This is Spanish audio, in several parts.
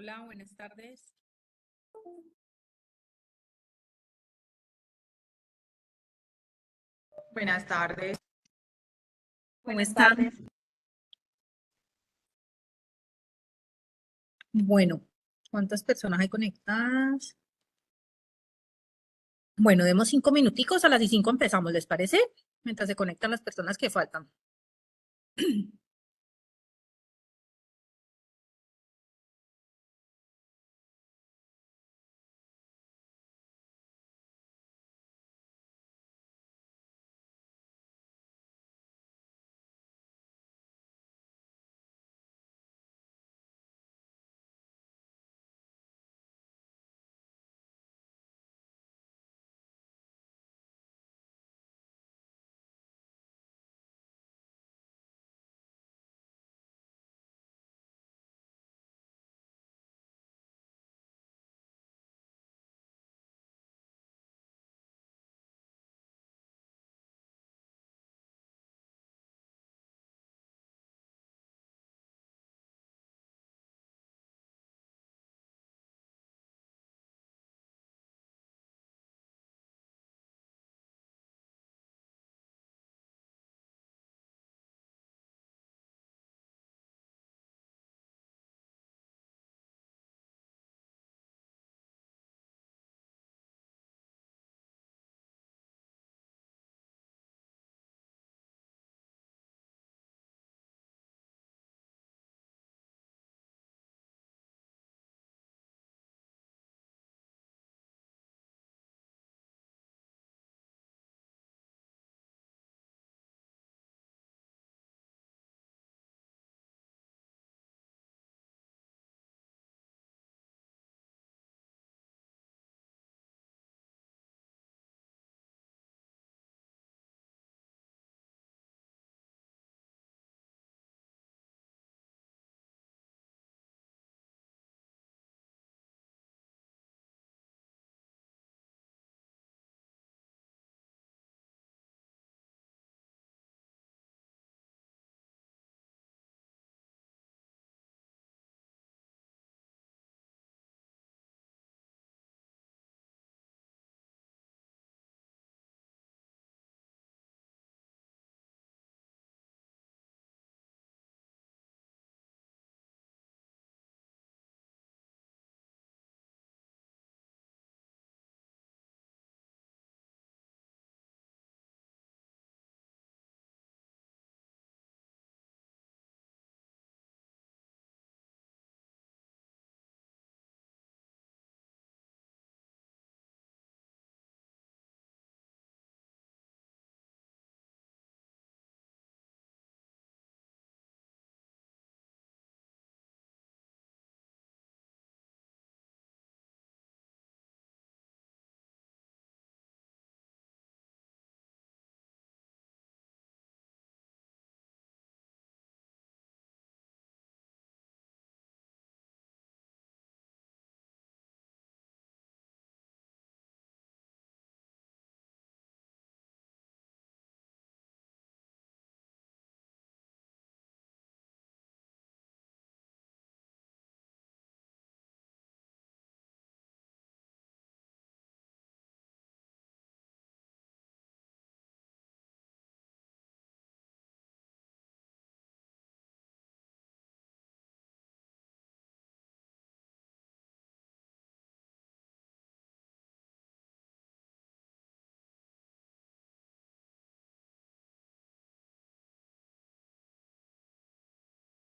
Hola, buenas tardes. Buenas tardes. ¿Cómo Buenas están? tardes. Bueno, ¿cuántas personas hay conectadas? Bueno, demos 5 minuticos, a las 5 empezamos, ¿les parece? Mientras se conectan las personas que faltan.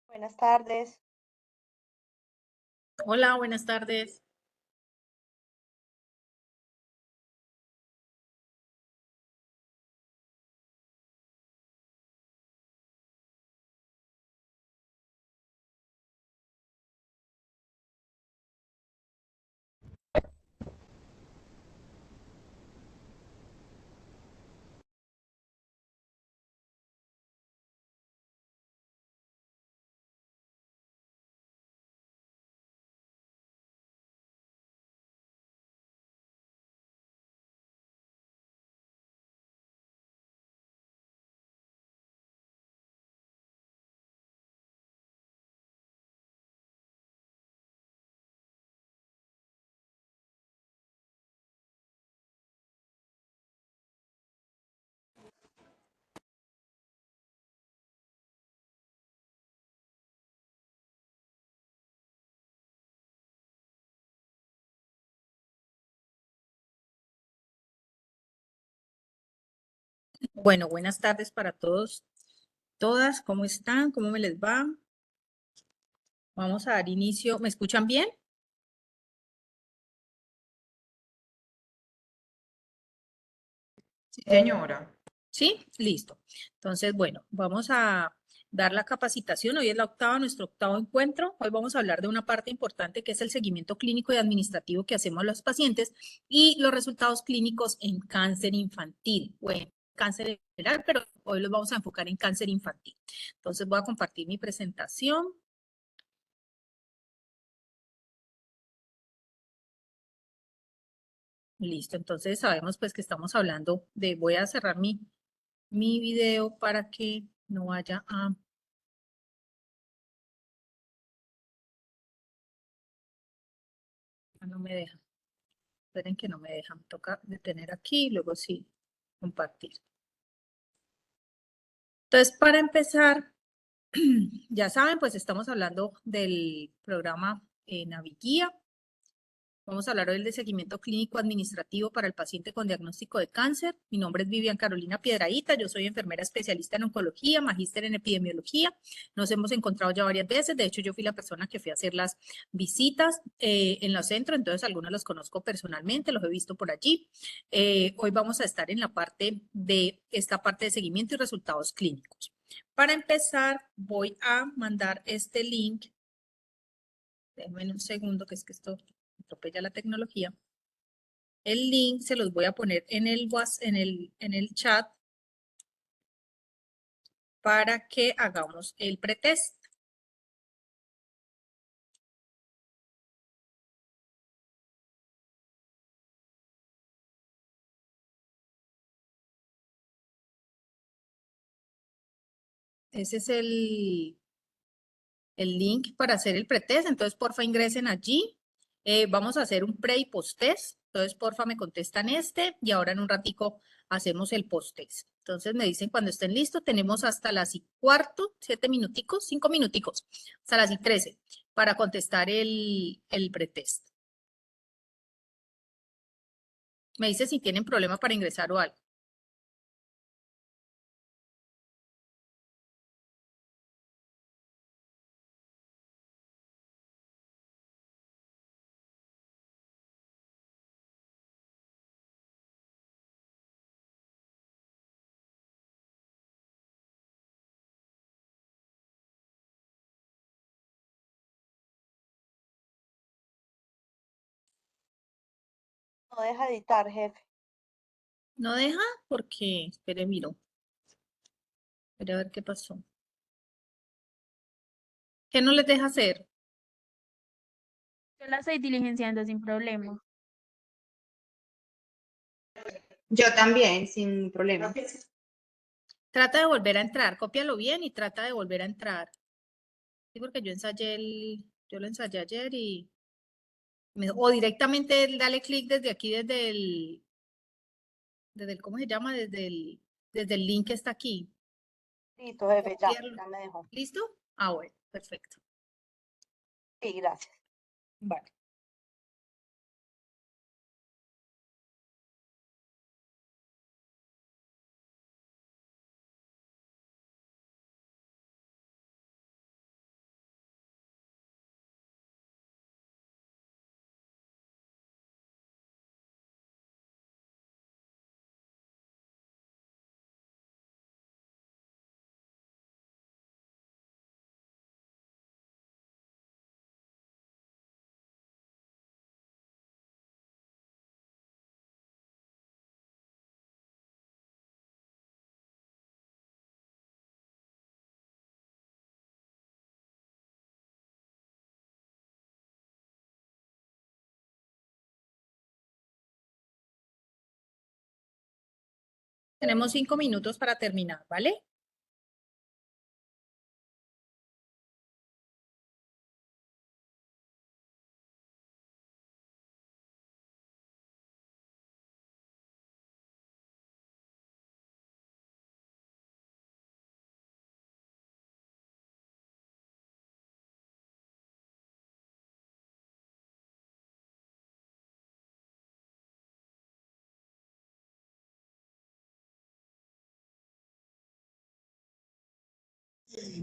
Buenas tardes. Hola, buenas tardes. Bueno, buenas tardes para todos, todas. ¿Cómo están? ¿Cómo me les va? Vamos a dar inicio. ¿Me escuchan bien? Sí, señora. ¿Sí? Listo. Entonces, bueno, vamos a dar la capacitación. Hoy es la octava, nuestro octavo encuentro. Hoy vamos a hablar de una parte importante que es el seguimiento clínico y administrativo que hacemos a los pacientes y los resultados clínicos en cáncer infantil. Bueno, cáncer en general, pero hoy los vamos a enfocar en cáncer infantil. Entonces, voy a compartir mi presentación. Listo, entonces sabemos pues que estamos hablando de, voy a cerrar mi video para que no vaya a, no me deja, esperen que no me deja, me toca detener aquí y luego sí compartir. Entonces, para empezar, ya saben, pues estamos hablando del programa Naviguía. Vamos a hablar hoy del seguimiento clínico administrativo para el paciente con diagnóstico de cáncer. Mi nombre es Vivian Carolina Piedrahíta, yo soy enfermera especialista en oncología, magíster en epidemiología. Nos hemos encontrado ya varias veces, de hecho yo fui la persona que fui a hacer las visitas en los centros, entonces algunos los conozco personalmente, los he visto por allí. Hoy vamos a estar en la parte de esta parte de seguimiento y resultados clínicos. Para empezar, voy a mandar este link. Déjenme un segundo, que es que esto atropella la tecnología. El link se los voy a poner en el chat para que hagamos el pretest. Ese es el link para hacer el pretest. Entonces, porfa, ingresen allí. Vamos a hacer un pre y post test. Entonces, porfa, me contestan este y ahora en un ratico hacemos el post test. Entonces, me dicen cuando estén listos. Tenemos hasta las y cuarto, 7 minuticos, 5 minuticos, hasta las y 13 para contestar el pretest. Me dice si tienen problema para ingresar o algo. No deja editar, jefe. No deja porque, espere, miro. Espere a ver qué pasó. ¿Qué no les deja hacer? Yo la estoy diligenciando sin problema. Yo también, sin problema. Trata de volver a entrar, cópialo bien y trata de volver a entrar. Sí, porque yo lo ensayé ayer y, o directamente dale clic desde aquí, ¿cómo se llama? Desde el link que está aquí. Listo, jefe, ya, Copiarlo. ya me dejó. ¿Listo? Ah, bueno, perfecto. Sí, gracias. Vale. Tenemos 5 minutos para terminar, ¿vale?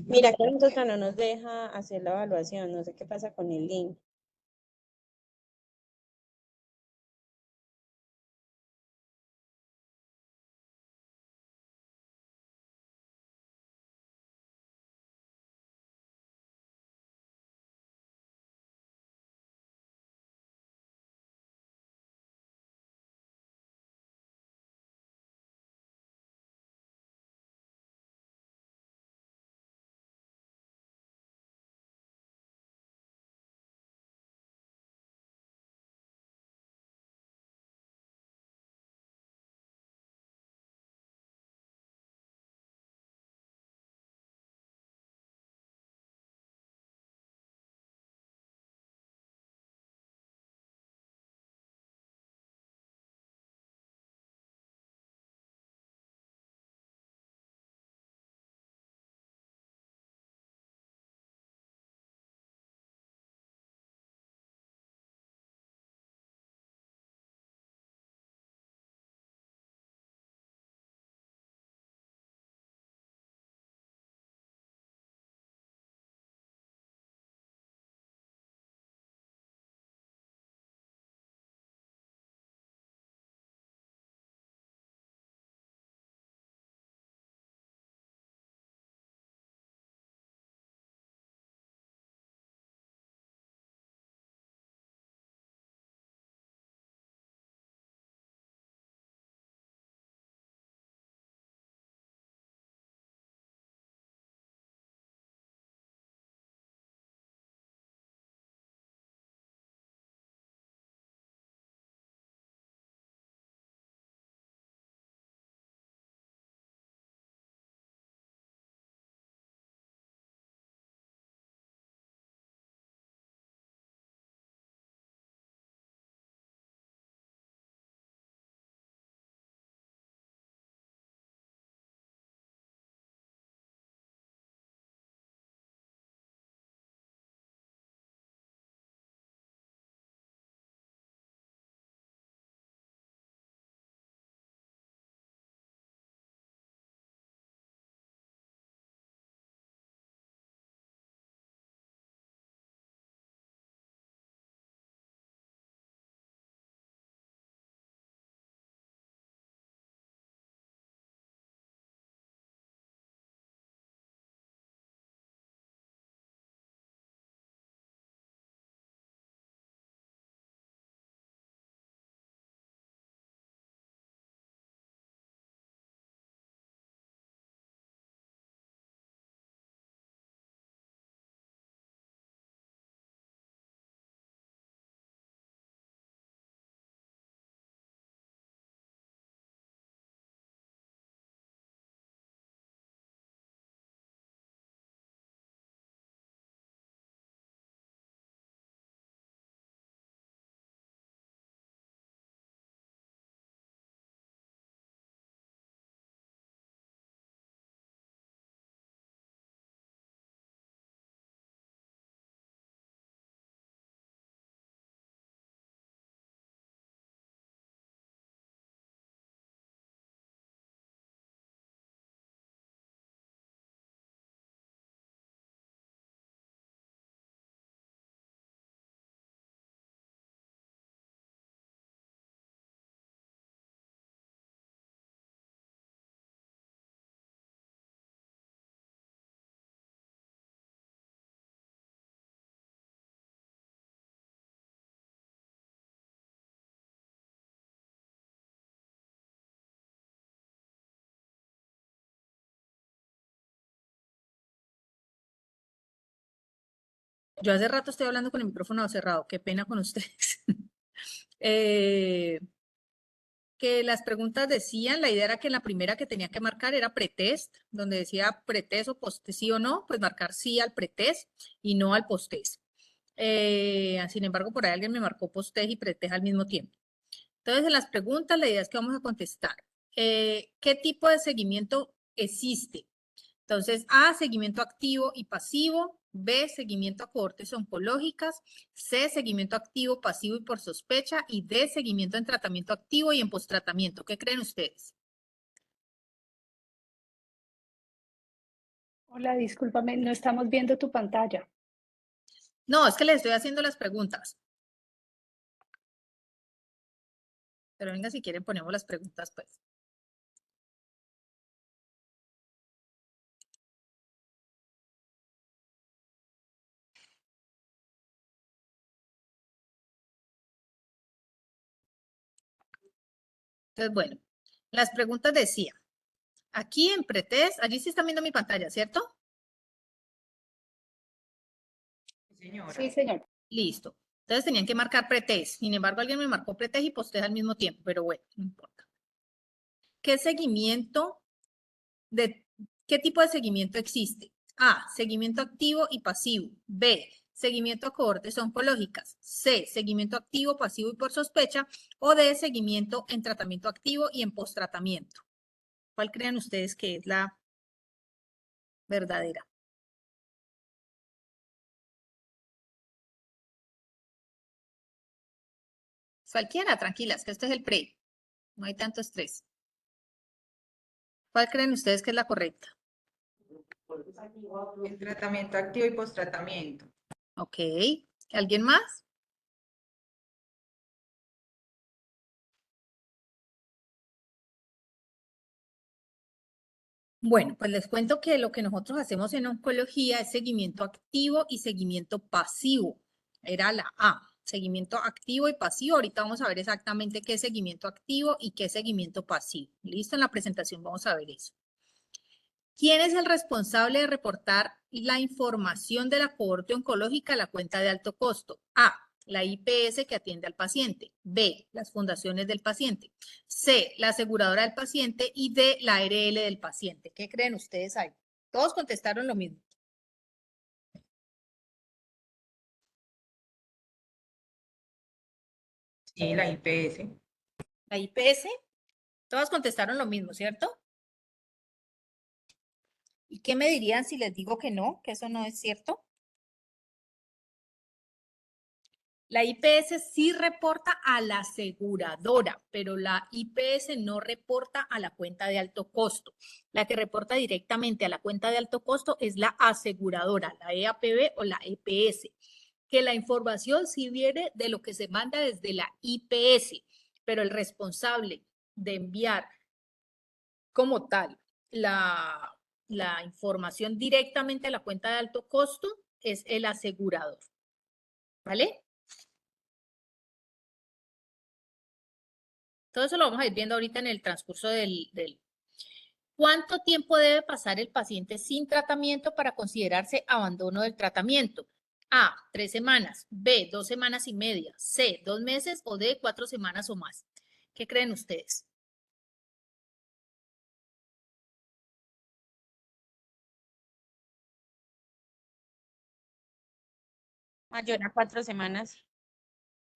Mira que nosotros no nos deja hacer la evaluación, no sé qué pasa con el link. Yo hace rato estoy hablando con el micrófono cerrado, qué pena con ustedes. Que las preguntas decían, la idea era que la primera que tenía que marcar era pretest, donde decía pretest o posttest sí o no, pues marcar sí al pretest y no al posttest. Sin embargo, por ahí alguien me marcó posttest y pretest al mismo tiempo. Entonces, en las preguntas, la idea es que vamos a contestar. ¿Qué tipo de seguimiento existe? Entonces, A, seguimiento activo y pasivo. B, seguimiento a cohortes oncológicas. C, seguimiento activo, pasivo y por sospecha. Y D, seguimiento en tratamiento activo y en posttratamiento. ¿Qué creen ustedes? Hola, discúlpame, no estamos viendo tu pantalla. No, es que le estoy haciendo las preguntas. Pero venga, si quieren ponemos las preguntas, pues. Entonces, bueno, las preguntas decían, aquí en pretest, allí sí están viendo mi pantalla, ¿cierto? Sí, señor. Listo. Entonces tenían que marcar pretest. Sin embargo, alguien me marcó pretest y postés al mismo tiempo, pero bueno, no importa. ¿Qué seguimiento qué tipo de seguimiento existe? A, seguimiento activo y pasivo. B, seguimiento a cohortes oncológicas. C, seguimiento activo, pasivo y por sospecha. O D, seguimiento en tratamiento activo y en posttratamiento. ¿Cuál creen ustedes que es la verdadera? Cualquiera, tranquilas, que esto es el pre. No hay tanto estrés. ¿Cuál creen ustedes que es la correcta? El tratamiento activo y posttratamiento. Ok. ¿Alguien más? Bueno, pues les cuento que lo que nosotros hacemos en oncología es seguimiento activo y seguimiento pasivo. Era la A, seguimiento activo y pasivo. Ahorita vamos a ver exactamente qué es seguimiento activo y qué es seguimiento pasivo. Listo, en la presentación vamos a ver eso. ¿Quién es el responsable de reportar la información de la cohorte oncológica a la cuenta de alto costo? A, la IPS que atiende al paciente. B, las fundaciones del paciente. C, la aseguradora del paciente. Y D, la ARL del paciente. ¿Qué creen ustedes ahí? Todos contestaron lo mismo. Sí, la IPS. La IPS, todos contestaron lo mismo, ¿cierto? ¿Y qué me dirían si les digo que no, que eso no es cierto? La IPS sí reporta a la aseguradora, pero la IPS no reporta a la cuenta de alto costo. La que reporta directamente a la cuenta de alto costo es la aseguradora, la EAPB o la EPS, que la información sí viene de lo que se manda desde la IPS, pero el responsable de enviar como tal la información directamente a la cuenta de alto costo es el asegurador. ¿Vale? Todo eso lo vamos a ir viendo ahorita en el transcurso del... ¿Cuánto tiempo debe pasar el paciente sin tratamiento para considerarse abandono del tratamiento? A, 3 semanas. B, 2 semanas y media. C, 2 meses o D, 4 semanas o más. ¿Qué creen ustedes? Mayor a 4 semanas.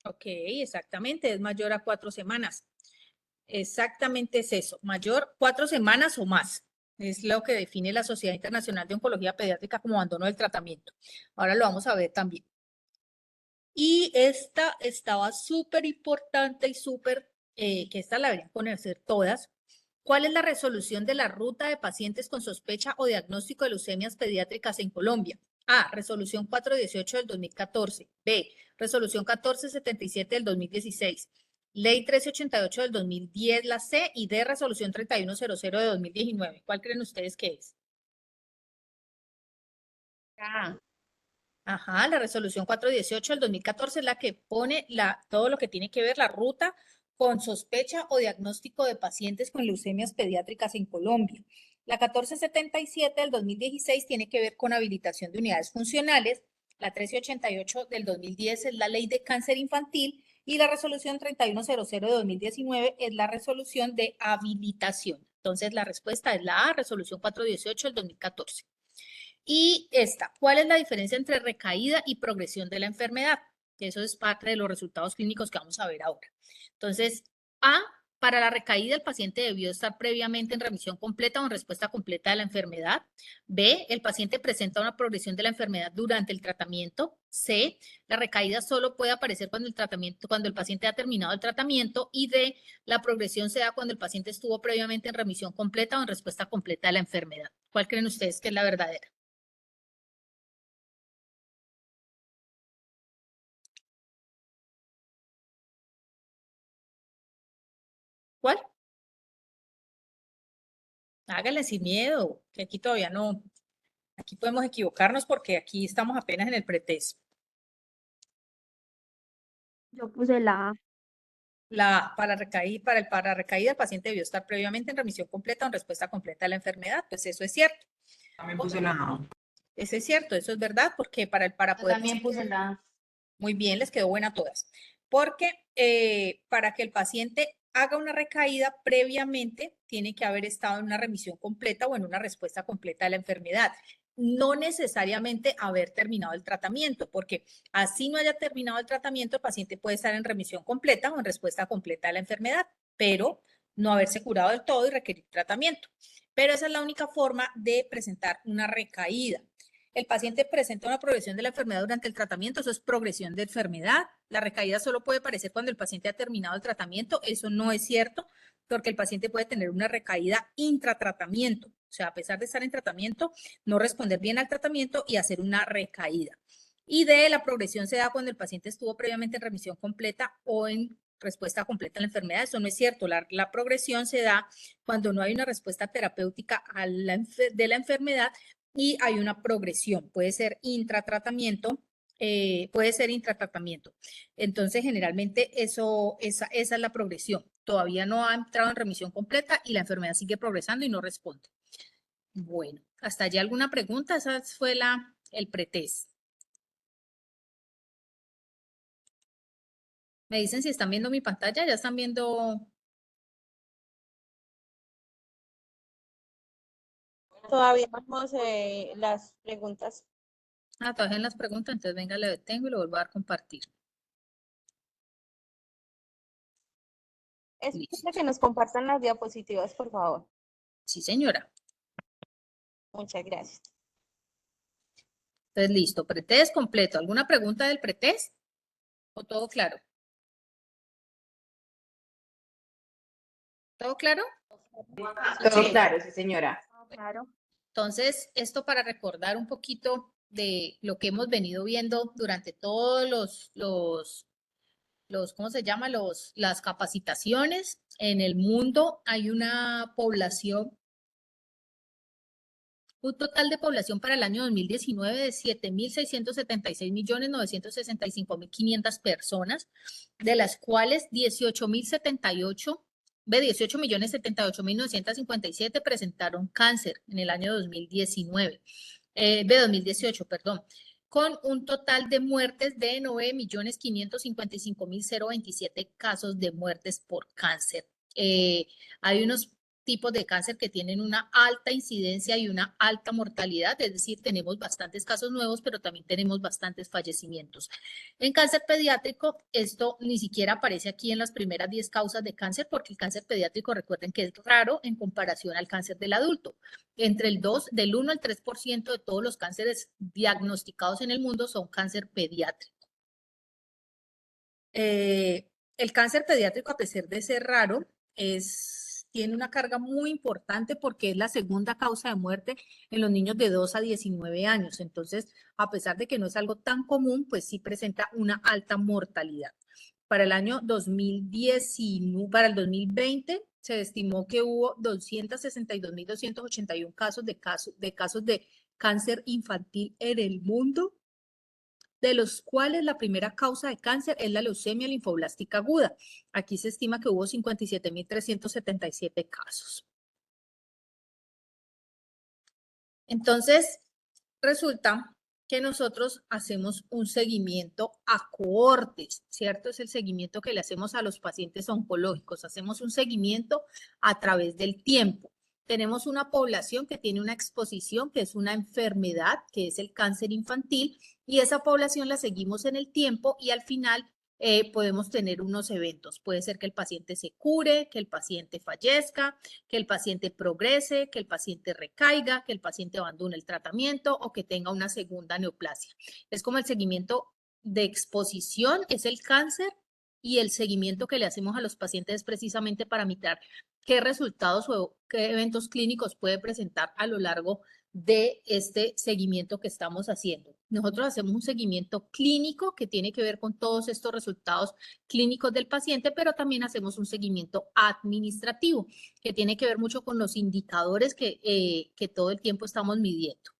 Ok, exactamente, es mayor a 4 semanas. Exactamente es eso, mayor 4 semanas o más. Es lo que define la Sociedad Internacional de Oncología Pediátrica como abandono del tratamiento. Ahora lo vamos a ver también. Y esta estaba súper importante y súper, que esta la deberían conocer todas. ¿Cuál es la resolución de la ruta de pacientes con sospecha o diagnóstico de leucemias pediátricas en Colombia? A, resolución 418 del 2014. B, resolución 1477 del 2016. Ley 1388 del 2010, la C, y D, resolución 3100 de 2019. ¿Cuál creen ustedes que es? Ah, Ajá, la resolución 418 del 2014 es la que pone todo lo que tiene que ver la ruta con sospecha o diagnóstico de pacientes con leucemias pediátricas en Colombia. La 1477 del 2016 tiene que ver con habilitación de unidades funcionales. La 1388 del 2010 es la ley de cáncer infantil y la resolución 3100 de 2019 es la resolución de habilitación. Entonces, la respuesta es la A, resolución 418 del 2014. Y esta, ¿cuál es la diferencia entre recaída y progresión de la enfermedad? Que eso es parte de los resultados clínicos que vamos a ver ahora. Entonces, A, para la recaída el paciente debió estar previamente en remisión completa o en respuesta completa de la enfermedad. B, el paciente presenta una progresión de la enfermedad durante el tratamiento. C, la recaída solo puede aparecer cuando el paciente ha terminado el tratamiento. Y D, la progresión se da cuando el paciente estuvo previamente en remisión completa o en respuesta completa a la enfermedad. ¿Cuál creen ustedes que es la verdadera? ¿Cuál? Hágale sin miedo, que aquí todavía no. Aquí podemos equivocarnos porque aquí estamos apenas en el pretest. Yo puse la A. Para recaída, el paciente debió estar previamente en remisión completa o en respuesta completa a la enfermedad. Pues eso es cierto. También puse la A. Eso es cierto, eso es verdad, porque para Yo poder... también puse la... Muy bien, les quedó buena a todas. Porque para que el paciente haga una recaída previamente, tiene que haber estado en una remisión completa o en una respuesta completa a la enfermedad. No necesariamente haber terminado el tratamiento, porque así no haya terminado el tratamiento, el paciente puede estar en remisión completa o en respuesta completa a la enfermedad, pero no haberse curado del todo y requerir tratamiento. Pero esa es la única forma de presentar una recaída. El paciente presenta una progresión de la enfermedad durante el tratamiento, eso es progresión de enfermedad. La recaída solo puede aparecer cuando el paciente ha terminado el tratamiento, eso no es cierto, porque el paciente puede tener una recaída intratratamiento, o sea, a pesar de estar en tratamiento, no responder bien al tratamiento y hacer una recaída. Y D, la progresión se da cuando el paciente estuvo previamente en remisión completa o en respuesta completa a la enfermedad. Eso no es cierto. La progresión se da cuando no hay una respuesta terapéutica de la enfermedad y hay una progresión. Puede ser intratratamiento, Entonces, generalmente esa es la progresión. Todavía no ha entrado en remisión completa y la enfermedad sigue progresando y no responde. Bueno, ¿hasta allí alguna pregunta? Esa fue el pretest. Me dicen si están viendo mi pantalla, ya están viendo. Todavía vamos las preguntas. Todavía en las preguntas, entonces venga, le detengo y lo vuelvo a dar compartir. Es Listo. posible que nos compartan las diapositivas, por favor. Sí, señora. Muchas gracias. Entonces, listo, pretest completo. ¿Alguna pregunta del pretest? ¿O todo claro? ¿Todo claro? Todo claro, sí, señora. Claro. Entonces, esto para recordar un poquito de lo que hemos venido viendo durante todos ¿cómo se llama? Las capacitaciones. En el mundo hay una población, un total de población para el año 2019 de 7.676.965.500 personas, de las cuales 18.078.957 presentaron cáncer en el año 2018, perdón, con un total de muertes de 9.555.027 casos de muertes por cáncer. Hay unos tipos de cáncer que tienen una alta incidencia y una alta mortalidad, es decir, tenemos bastantes casos nuevos, pero también tenemos bastantes fallecimientos. En cáncer pediátrico, esto ni siquiera aparece aquí en las primeras 10 causas de cáncer, porque el cáncer pediátrico, recuerden que es raro en comparación al cáncer del adulto. Del 1 al 3% de todos los cánceres diagnosticados en el mundo son cáncer pediátrico. El cáncer pediátrico, a pesar de ser raro, tiene una carga muy importante porque es la segunda causa de muerte en los niños de 2 a 19 años. Entonces, a pesar de que no es algo tan común, pues sí presenta una alta mortalidad. Para el año 2020 se estimó que hubo 262.281 casos de cáncer infantil en el mundo, de los cuales la primera causa de cáncer es la leucemia linfoblástica aguda. Aquí se estima que hubo 57.377 casos. Entonces, resulta que nosotros hacemos un seguimiento a cohortes, ¿cierto? Es el seguimiento que le hacemos a los pacientes oncológicos. Hacemos un seguimiento a través del tiempo. Tenemos una población que tiene una exposición, que es una enfermedad, que es el cáncer infantil, y esa población la seguimos en el tiempo y al final podemos tener unos eventos. Puede ser que el paciente se cure, que el paciente fallezca, que el paciente progrese, que el paciente recaiga, que el paciente abandone el tratamiento o que tenga una segunda neoplasia. Es como el seguimiento de exposición, es el cáncer, y el seguimiento que le hacemos a los pacientes es precisamente para mirar qué resultados o qué eventos clínicos puede presentar a lo largo de este seguimiento que estamos haciendo. Nosotros hacemos un seguimiento clínico que tiene que ver con todos estos resultados clínicos del paciente, pero también hacemos un seguimiento administrativo que tiene que ver mucho con los indicadores que todo el tiempo estamos midiendo.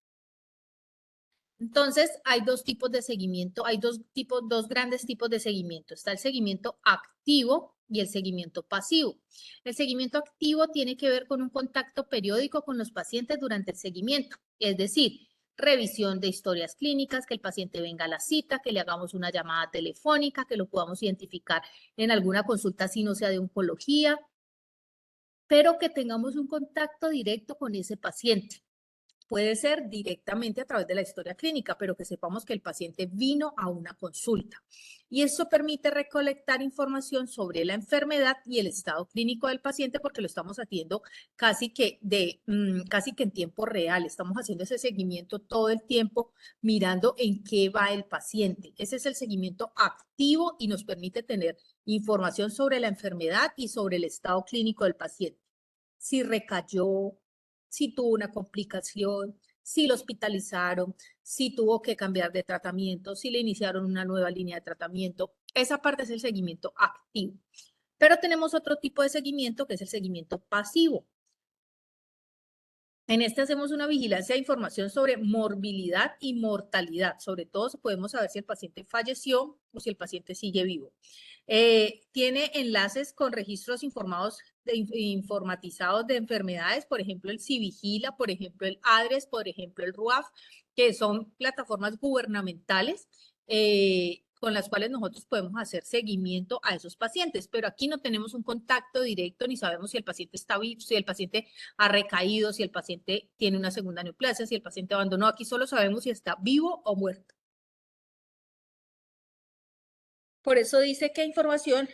Entonces, hay dos tipos de seguimiento, hay dos grandes tipos de seguimiento. Está el seguimiento activo y el seguimiento pasivo. El seguimiento activo tiene que ver con un contacto periódico con los pacientes durante el seguimiento, es decir, revisión de historias clínicas, que el paciente venga a la cita, que le hagamos una llamada telefónica, que lo podamos identificar en alguna consulta si no sea de oncología, pero que tengamos un contacto directo con ese paciente. Puede ser directamente a través de la historia clínica, pero que sepamos que el paciente vino a una consulta. Y eso permite recolectar información sobre la enfermedad y el estado clínico del paciente porque lo estamos haciendo casi que en tiempo real. Estamos haciendo ese seguimiento todo el tiempo mirando en qué va el paciente. Ese es el seguimiento activo y nos permite tener información sobre la enfermedad y sobre el estado clínico del paciente. Si recayó, si tuvo una complicación, si lo hospitalizaron, si tuvo que cambiar de tratamiento, si le iniciaron una nueva línea de tratamiento. Esa parte es el seguimiento activo. Pero tenemos otro tipo de seguimiento que es el seguimiento pasivo. En este hacemos una vigilancia de información sobre morbilidad y mortalidad. Sobre todo podemos saber si el paciente falleció o si el paciente sigue vivo. Tiene enlaces con registros informatizados de enfermedades, por ejemplo, el Civigila, por ejemplo, el ADRES, por ejemplo, el RUAF, que son plataformas gubernamentales con las cuales nosotros podemos hacer seguimiento a esos pacientes, pero aquí no tenemos un contacto directo ni sabemos si el paciente está vivo, si el paciente ha recaído, si el paciente tiene una segunda neoplasia, si el paciente abandonó. Aquí solo sabemos si está vivo o muerto. Por eso dice que información,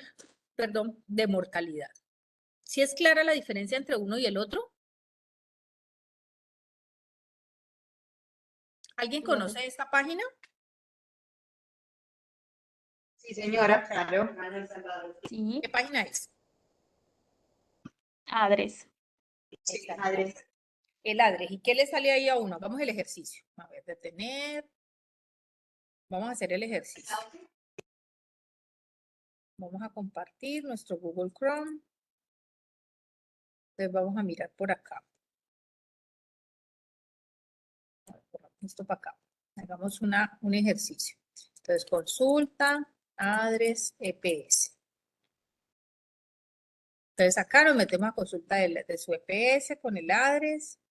de mortalidad. ¿Sí es clara la diferencia entre uno y el otro? ¿Alguien conoce esta página? Sí, señora, claro. Sí, ¿Qué página es? ADRES. Madre. El ADRES. ¿Y qué le sale ahí a uno? Hagamos el ejercicio. A ver, detener. Vamos a hacer el ejercicio. Vamos a compartir nuestro Google Chrome. Entonces vamos a mirar por acá. Esto para acá. Hagamos un ejercicio. Entonces, consulta, ADRES, EPS. Entonces, acá nos metemos a consulta de su EPS con el ADRES,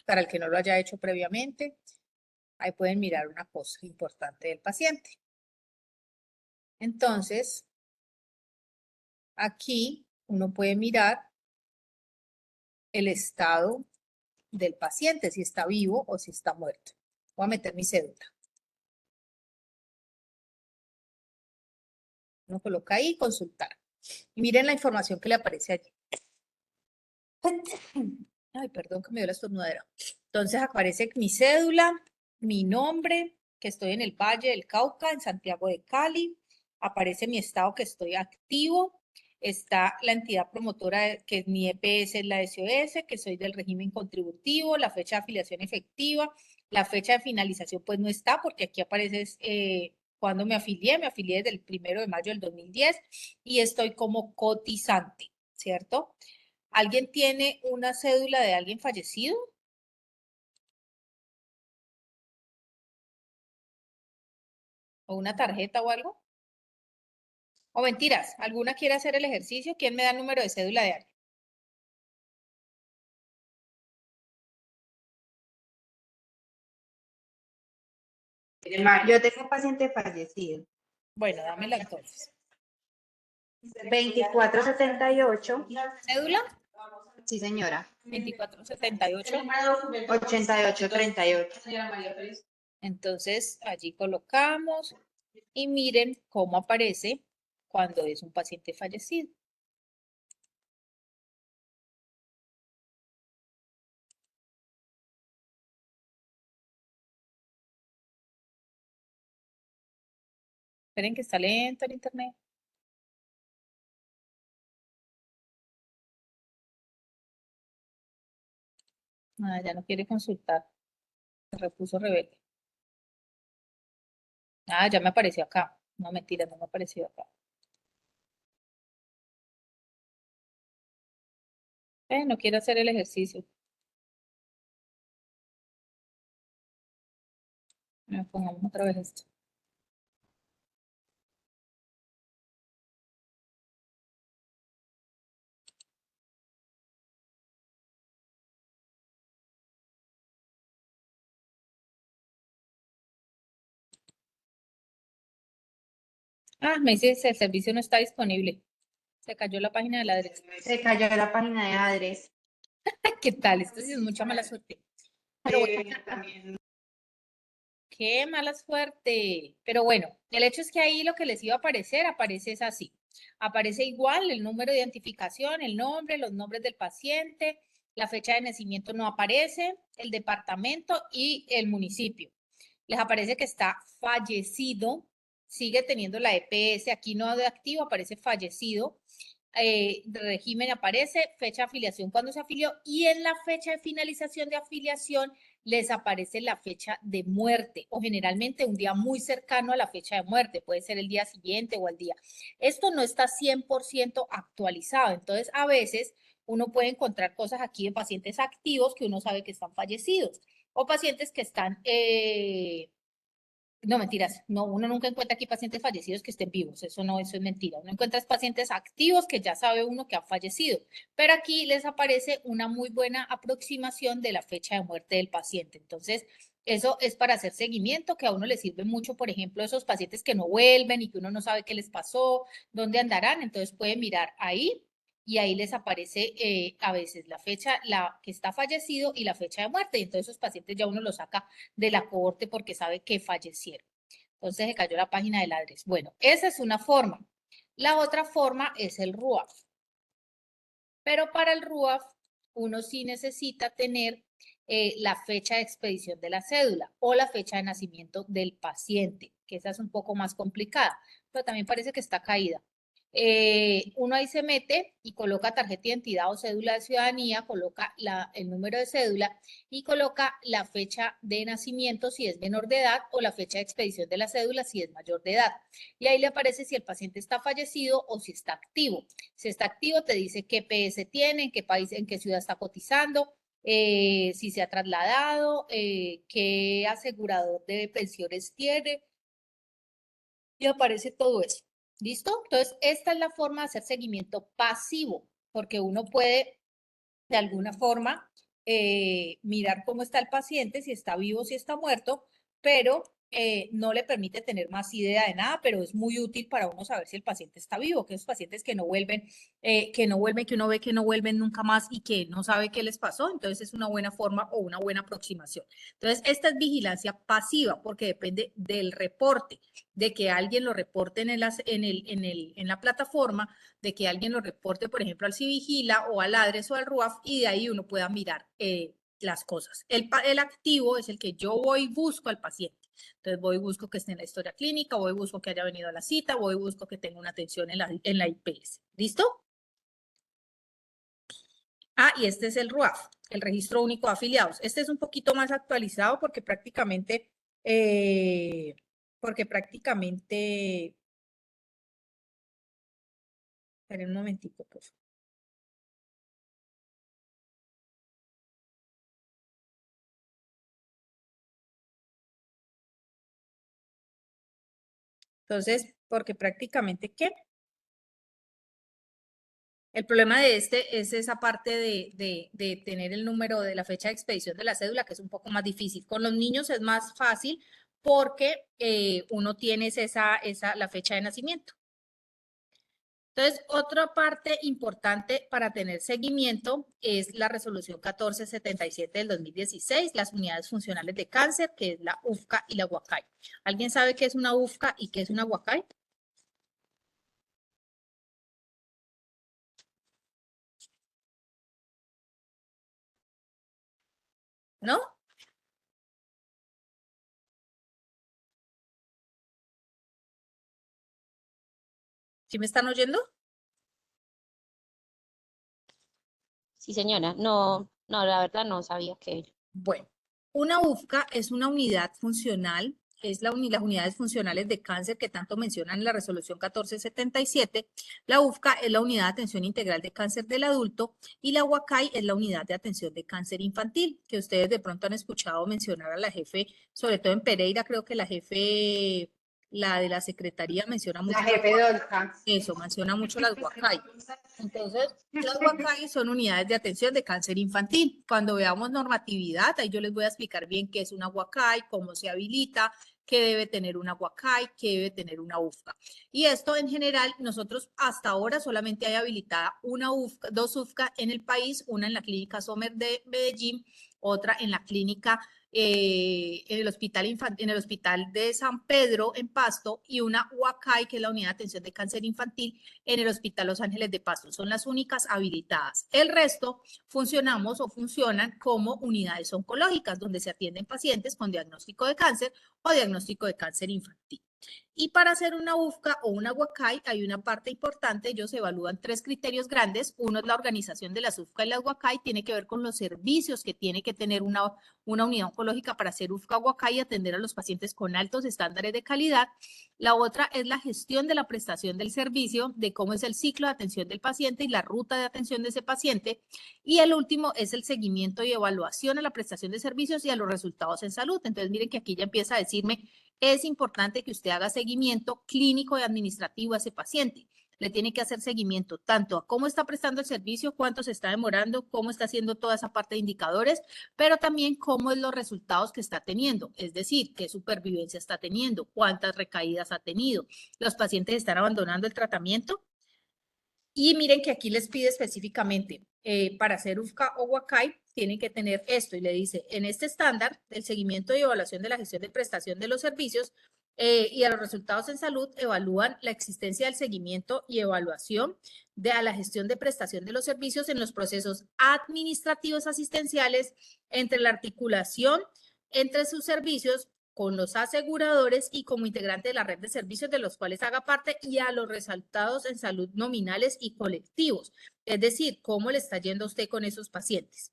para el que no lo haya hecho previamente. Ahí pueden mirar una cosa importante del paciente. Entonces, aquí uno puede mirar el estado del paciente, si está vivo o si está muerto. Voy a meter mi cédula. Uno coloca ahí, consultar. Y miren la información que le aparece allí. Ay, perdón que me dio la estornudadera. Entonces aparece mi cédula, mi nombre, que estoy en el Valle del Cauca, en Santiago de Cali. Aparece mi estado que estoy activo. Está la entidad promotora, que es mi EPS, es la SOS, que soy del régimen contributivo, la fecha de afiliación efectiva. La fecha de finalización pues no está porque aquí aparece cuando me afilié desde el 1 de mayo del 2010 y estoy como cotizante, ¿cierto? ¿Alguien tiene una cédula de alguien fallecido? ¿O una tarjeta o algo? ¿O mentiras? ¿Alguna quiere hacer el ejercicio? ¿Quién me da el número de cédula de alguien? Yo tengo un paciente fallecido. Bueno, dámela entonces. 2478. ¿Cédula? Sí, señora. 2478. 8838. Entonces, allí colocamos y miren cómo aparece cuando es un paciente fallecido. Esperen que está lento el internet. Ah, ya no quiere consultar. Se repuso rebelde. Ah, ya me apareció acá. No, mentira, no me apareció acá. No quiero hacer el ejercicio. Pongamos otra vez esto. Ah, me dice que el servicio no está disponible. Se cayó la página de la adres. Se cayó la página de adres. ¿Qué tal? Esto sí es mucha mala suerte. Pero bueno, También. qué mala suerte. Pero bueno, el hecho es que ahí lo que les iba a aparecer, aparece es así. Aparece igual el número de identificación, el nombre, los nombres del paciente, la fecha de nacimiento no aparece, el departamento y el municipio. Les aparece que está fallecido, sigue teniendo la EPS, aquí no de activo, aparece fallecido. Régimen aparece, fecha de afiliación cuando se afilió y en la fecha de finalización de afiliación les aparece la fecha de muerte o generalmente un día muy cercano a la fecha de muerte, puede ser el día siguiente o al día. Esto no está 100% actualizado, entonces a veces uno puede encontrar cosas aquí de pacientes activos que uno sabe que están fallecidos o pacientes que están... No, mentiras. No, uno nunca encuentra aquí pacientes fallecidos que estén vivos. Eso no, eso es mentira. Uno encuentra pacientes activos que ya sabe uno que han fallecido. Pero aquí les aparece una muy buena aproximación de la fecha de muerte del paciente. Entonces, eso es para hacer seguimiento, que a uno le sirve mucho, por ejemplo, esos pacientes que no vuelven y que uno no sabe qué les pasó, dónde andarán. Entonces, puede mirar ahí y ahí les aparece a veces la fecha, la que está fallecido y la fecha de muerte. Y entonces esos pacientes ya uno los saca de la cohorte porque sabe que fallecieron. Entonces se cayó la página del ADRES. Bueno, esa es una forma. La otra forma es el RUAF. Pero para el RUAF uno sí necesita tener la fecha de expedición de la cédula o la fecha de nacimiento del paciente, que esa es un poco más complicada, pero también parece que está caída. Uno ahí se mete y coloca tarjeta de identidad o cédula de ciudadanía, coloca el número de cédula y coloca la fecha de nacimiento si es menor de edad o la fecha de expedición de la cédula si es mayor de edad. Y ahí le aparece si el paciente está fallecido o si está activo. Si está activo te dice qué PS tiene, en qué país, en qué ciudad está cotizando, si se ha trasladado, qué asegurador de pensiones tiene y aparece todo eso. ¿Listo? Entonces, esta es la forma de hacer seguimiento pasivo, porque uno puede, de alguna forma, mirar cómo está el paciente, si está vivo, si está muerto, pero no le permite tener más idea de nada, pero es muy útil para uno saber si el paciente está vivo, que esos pacientes que no vuelven, que uno ve que no vuelven nunca más y que no sabe qué les pasó, entonces es una buena forma o una buena aproximación. Entonces, esta es vigilancia pasiva porque depende del reporte, de que alguien lo reporte en la plataforma, de que alguien lo reporte, por ejemplo, al Civigila o al ADRES o al RUAF y de ahí uno pueda mirar las cosas. El activo es el que yo voy y busco al paciente. Entonces voy y busco que esté en la historia clínica, voy y busco que haya venido a la cita, voy y busco que tenga una atención en la IPS. ¿Listo? Ah, y este es el RUAF, el Registro Único de Afiliados. Este es un poquito más actualizado porque prácticamente esperen un momentico, por favor. Entonces, porque prácticamente, ¿qué? El problema de este es esa parte de tener el número de la fecha de expedición de la cédula, que es un poco más difícil. Con los niños es más fácil porque uno tiene la fecha de nacimiento. Entonces, otra parte importante para tener seguimiento es la resolución 1477 del 2016, las unidades funcionales de cáncer, que es la UFCA y la UACAI. ¿Alguien sabe qué es una UFCA y qué es una UACAI? ¿no? ¿Sí me están oyendo? Sí, señora. No, la verdad no sabía que. Bueno, una UFCA es una unidad funcional, es las unidades funcionales de cáncer que tanto mencionan en la resolución 1477. La UFCA es la unidad de atención integral de cáncer del adulto y la UACAI es la unidad de atención de cáncer infantil, que ustedes de pronto han escuchado mencionar a la jefe, sobre todo en Pereira, creo que la jefe, la de la secretaría menciona mucho. La jefe Dolca. Eso, menciona mucho las UACAI. Entonces, las UACAI son unidades de atención de cáncer infantil. Cuando veamos normatividad, ahí yo les voy a explicar bien qué es una UACAI, cómo se habilita, qué debe tener una UACAI, qué debe tener una UFCA. Y esto en general, nosotros hasta ahora solamente hay habilitada una UFCA, dos UFCA en el país, una en la clínica Sommer de Medellín, otra en la clínica en el hospital de San Pedro en Pasto y una UACAI, que es la unidad de atención de cáncer infantil, en el Hospital Los Ángeles de Pasto. Son las únicas habilitadas. El resto funcionamos o funcionan como unidades oncológicas, donde se atienden pacientes con diagnóstico de cáncer o diagnóstico de cáncer infantil. Y para hacer una UFCA o una UACAI hay una parte importante, ellos evalúan 3 criterios grandes. Uno es la organización de las UFCA y las UACAI, tiene que ver con los servicios que tiene que tener una unidad oncológica para hacer UFCA o UACAI y atender a los pacientes con altos estándares de calidad. La otra es la gestión de la prestación del servicio, de cómo es el ciclo de atención del paciente y la ruta de atención de ese paciente. Y el último es el seguimiento y evaluación a la prestación de servicios y a los resultados en salud. Entonces miren que aquí ya empieza a decirme, es importante que usted haga seguimiento clínico y administrativo a ese paciente. Le tiene que hacer seguimiento tanto a cómo está prestando el servicio, cuánto se está demorando, cómo está haciendo toda esa parte de indicadores, pero también cómo es los resultados que está teniendo, es decir, qué supervivencia está teniendo, cuántas recaídas ha tenido, los pacientes están abandonando el tratamiento. Y miren que aquí les pide específicamente, para hacer UFCA o UACAI, tienen que tener esto y le dice, en este estándar, el seguimiento y evaluación de la gestión de prestación de los servicios y a los resultados en salud, evalúan la existencia del seguimiento y evaluación a la gestión de prestación de los servicios en los procesos administrativos asistenciales, entre la articulación entre sus servicios con los aseguradores y como integrante de la red de servicios de los cuales haga parte y a los resultados en salud nominales y colectivos. Es decir, cómo le está yendo a usted con esos pacientes.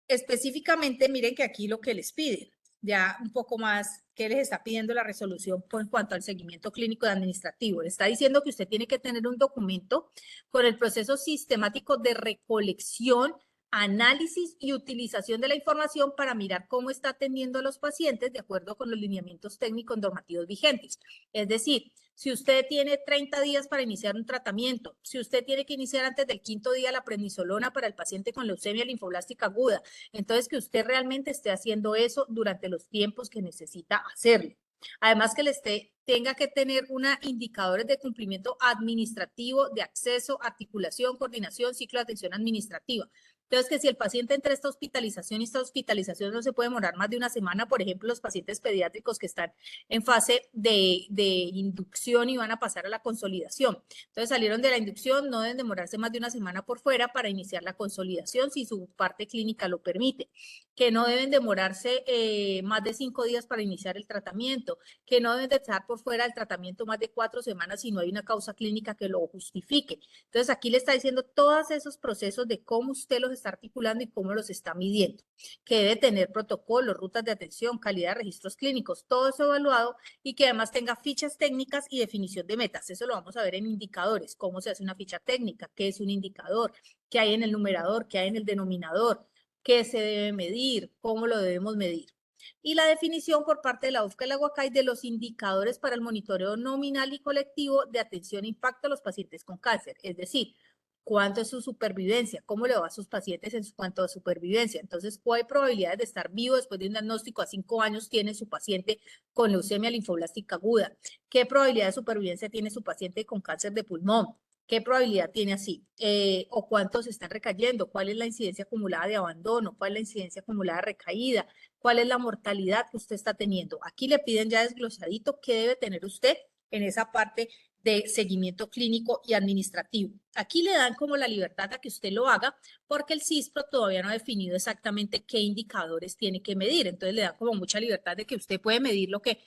Específicamente, miren que aquí lo que les pide, ya un poco más, ¿qué les está pidiendo la resolución en cuanto al seguimiento clínico y administrativo? Le está diciendo que usted tiene que tener un documento con el proceso sistemático de recolección, análisis y utilización de la información para mirar cómo está atendiendo a los pacientes de acuerdo con los lineamientos técnicos normativos vigentes. Es decir, si usted tiene 30 días para iniciar un tratamiento, si usted tiene que iniciar antes del 5.º día la prednisolona para el paciente con leucemia linfoblástica aguda, entonces que usted realmente esté haciendo eso durante los tiempos que necesita hacerlo. Además que tenga que tener indicadores de cumplimiento administrativo, de acceso, articulación, coordinación, ciclo de atención administrativa. Entonces, que si el paciente entra a esta hospitalización y esta hospitalización no se puede demorar más de una semana, por ejemplo, los pacientes pediátricos que están en fase de inducción y van a pasar a la consolidación. Entonces, salieron de la inducción, no deben demorarse más de una semana por fuera para iniciar la consolidación si su parte clínica lo permite. Que no deben demorarse más de 5 días para iniciar el tratamiento, que no deben de estar por fuera del tratamiento más de 4 semanas si no hay una causa clínica que lo justifique. Entonces, aquí le está diciendo todos esos procesos de cómo usted los está articulando y cómo los está midiendo, que debe tener protocolos, rutas de atención, calidad de registros clínicos, todo eso evaluado y que además tenga fichas técnicas y definición de metas. Eso lo vamos a ver en indicadores, cómo se hace una ficha técnica, qué es un indicador, qué hay en el numerador, qué hay en el denominador, qué se debe medir, cómo lo debemos medir. Y la definición por parte de la UFCA y la UACAI de los indicadores para el monitoreo nominal y colectivo de atención e impacto a los pacientes con cáncer, es decir, cuánto es su supervivencia, cómo le va a sus pacientes en cuanto a supervivencia. Entonces, ¿cuál hay probabilidades de estar vivo después de un diagnóstico a 5 años tiene su paciente con leucemia linfoblástica aguda? ¿Qué probabilidad de supervivencia tiene su paciente con cáncer de pulmón? ¿Qué probabilidad tiene así? ¿O cuántos están recayendo? ¿Cuál es la incidencia acumulada de abandono? ¿Cuál es la incidencia acumulada de recaída? ¿Cuál es la mortalidad que usted está teniendo? Aquí le piden ya desglosadito qué debe tener usted en esa parte de seguimiento clínico y administrativo. Aquí le dan como la libertad a que usted lo haga porque el CISPRO todavía no ha definido exactamente qué indicadores tiene que medir. Entonces le da como mucha libertad de que usted puede medir lo que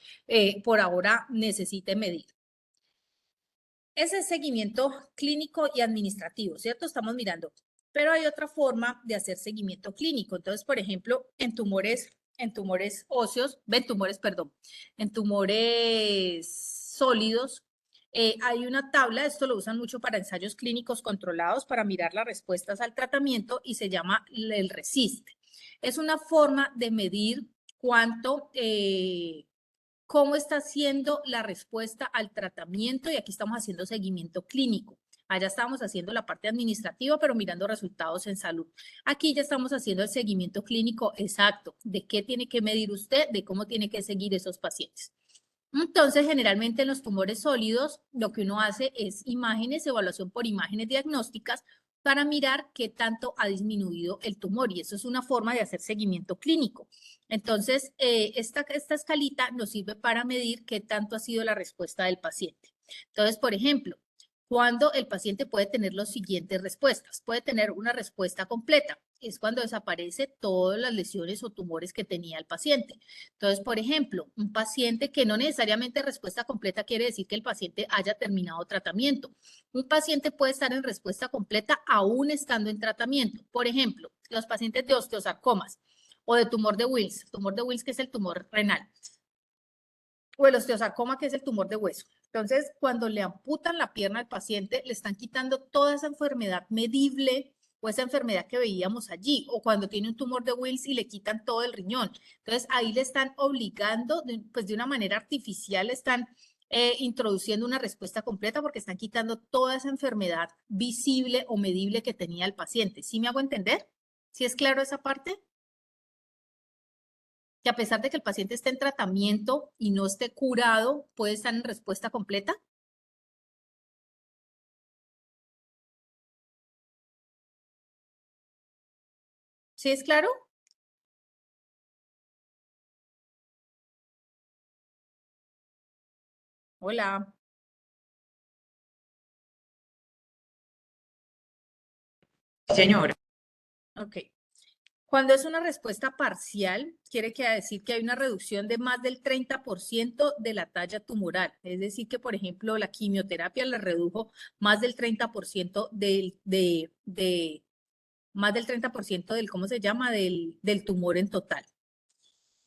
por ahora necesite medir. Ese es seguimiento clínico y administrativo, ¿cierto? Estamos mirando. Pero hay otra forma de hacer seguimiento clínico. Entonces, por ejemplo, en tumores óseos, en tumores sólidos, hay una tabla, esto lo usan mucho para ensayos clínicos controlados, para mirar las respuestas al tratamiento y se llama el RECIST. Es una forma de medir cómo está siendo la respuesta al tratamiento y aquí estamos haciendo seguimiento clínico. Allá estábamos haciendo la parte administrativa, pero mirando resultados en salud. Aquí ya estamos haciendo el seguimiento clínico exacto, de qué tiene que medir usted, de cómo tiene que seguir esos pacientes. Entonces, generalmente en los tumores sólidos, lo que uno hace es imágenes, evaluación por imágenes diagnósticas para mirar qué tanto ha disminuido el tumor y eso es una forma de hacer seguimiento clínico. Entonces, esta escalita nos sirve para medir qué tanto ha sido la respuesta del paciente. Entonces, por ejemplo, cuando el paciente puede tener las siguientes respuestas. Puede tener una respuesta completa. Es cuando desaparece todas las lesiones o tumores que tenía el paciente. Entonces, por ejemplo, un paciente que no necesariamente respuesta completa quiere decir que el paciente haya terminado tratamiento. Un paciente puede estar en respuesta completa aún estando en tratamiento. Por ejemplo, los pacientes de osteosarcomas o de tumor de Wills que es el tumor renal, o el osteosarcoma, que es el tumor de hueso. Entonces, cuando le amputan la pierna al paciente, le están quitando toda esa enfermedad medible o esa enfermedad que veíamos allí, o cuando tiene un tumor de Wills y le quitan todo el riñón. Entonces, ahí le están obligando, pues de una manera artificial, le están introduciendo una respuesta completa porque están quitando toda esa enfermedad visible o medible que tenía el paciente. ¿Sí me hago entender? ¿Sí es claro esa parte? Que a pesar de que el paciente esté en tratamiento y no esté curado, puede estar en respuesta completa. ¿Sí es claro? Hola. Señora. Ok. Cuando es una respuesta parcial, quiere decir que hay una reducción de más del 30% de la talla tumoral. Es decir, que, por ejemplo, la quimioterapia le redujo más del 30% más del 30% del, ¿cómo se llama? Del tumor en total.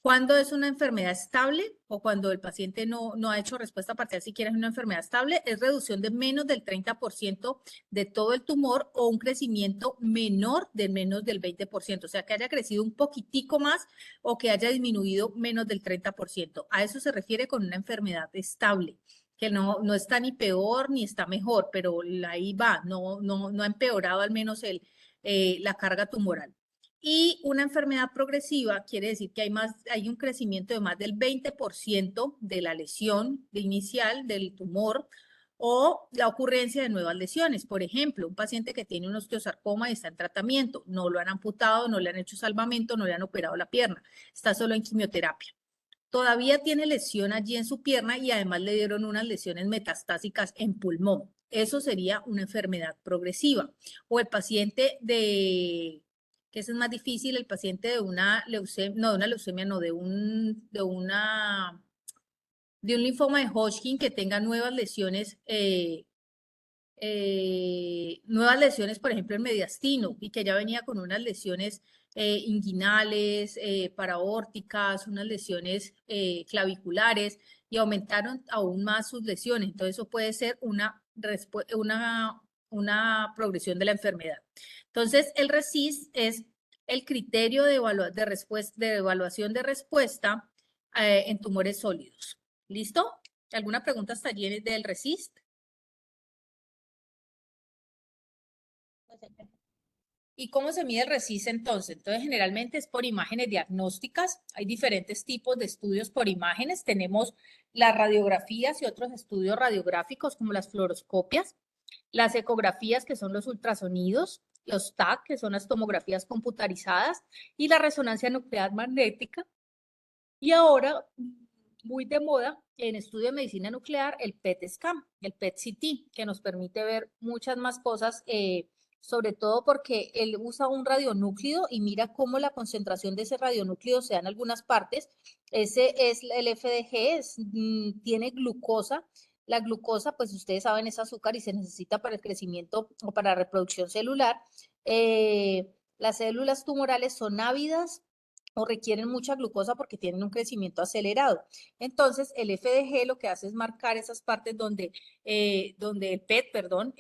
Cuando es una enfermedad estable o cuando el paciente no ha hecho respuesta parcial, si quieres una enfermedad estable, es reducción de menos del 30% de todo el tumor o un crecimiento menor de menos del 20%. O sea, que haya crecido un poquitico más o que haya disminuido menos del 30%. A eso se refiere con una enfermedad estable, que no está ni peor ni está mejor, pero ahí va, no ha empeorado al menos la carga tumoral. Y una enfermedad progresiva quiere decir que hay un crecimiento de más del 20% de la lesión inicial del tumor o la ocurrencia de nuevas lesiones. Por ejemplo, un paciente que tiene un osteosarcoma y está en tratamiento, no lo han amputado, no le han hecho salvamento, no le han operado la pierna, está solo en quimioterapia. Todavía tiene lesión allí en su pierna y además le dieron unas lesiones metastásicas en pulmón. Eso sería una enfermedad progresiva. O el paciente que eso es más difícil, el paciente de una leucemia, de un linfoma de Hodgkin que tenga nuevas lesiones, por ejemplo, en mediastino y que ya venía con unas lesiones inguinales, paraórticas, unas lesiones claviculares y aumentaron aún más sus lesiones. Entonces, eso puede ser una progresión de la enfermedad. Entonces, el RECIST es el criterio de evaluación de respuesta en tumores sólidos. ¿Listo? ¿Alguna pregunta hasta allí del RECIST? ¿Y cómo se mide el RECIST entonces? Entonces, generalmente es por imágenes diagnósticas. Hay diferentes tipos de estudios por imágenes. Tenemos las radiografías y otros estudios radiográficos como las fluoroscopias, las ecografías, que son los ultrasonidos, los TAC, que son las tomografías computarizadas, y la resonancia nuclear magnética. Y ahora muy de moda en estudio de medicina nuclear el PET scan, el PET-CT, que nos permite ver muchas más cosas, sobre todo porque él usa un radionúclido y mira cómo la concentración de ese radionúclido se da en algunas partes. Ese es el FDG, tiene glucosa. La glucosa, pues ustedes saben, es azúcar y se necesita para el crecimiento o para la reproducción celular. Las células tumorales son ávidas o requieren mucha glucosa porque tienen un crecimiento acelerado. Entonces, el FDG lo que hace es marcar esas partes donde el PET, perdón,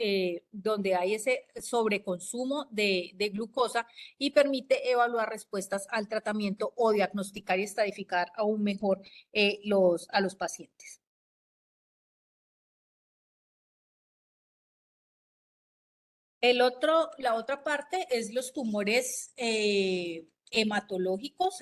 donde hay ese sobreconsumo de glucosa y permite evaluar respuestas al tratamiento o diagnosticar y estratificar aún mejor a los pacientes. La otra parte es los tumores hematológicos,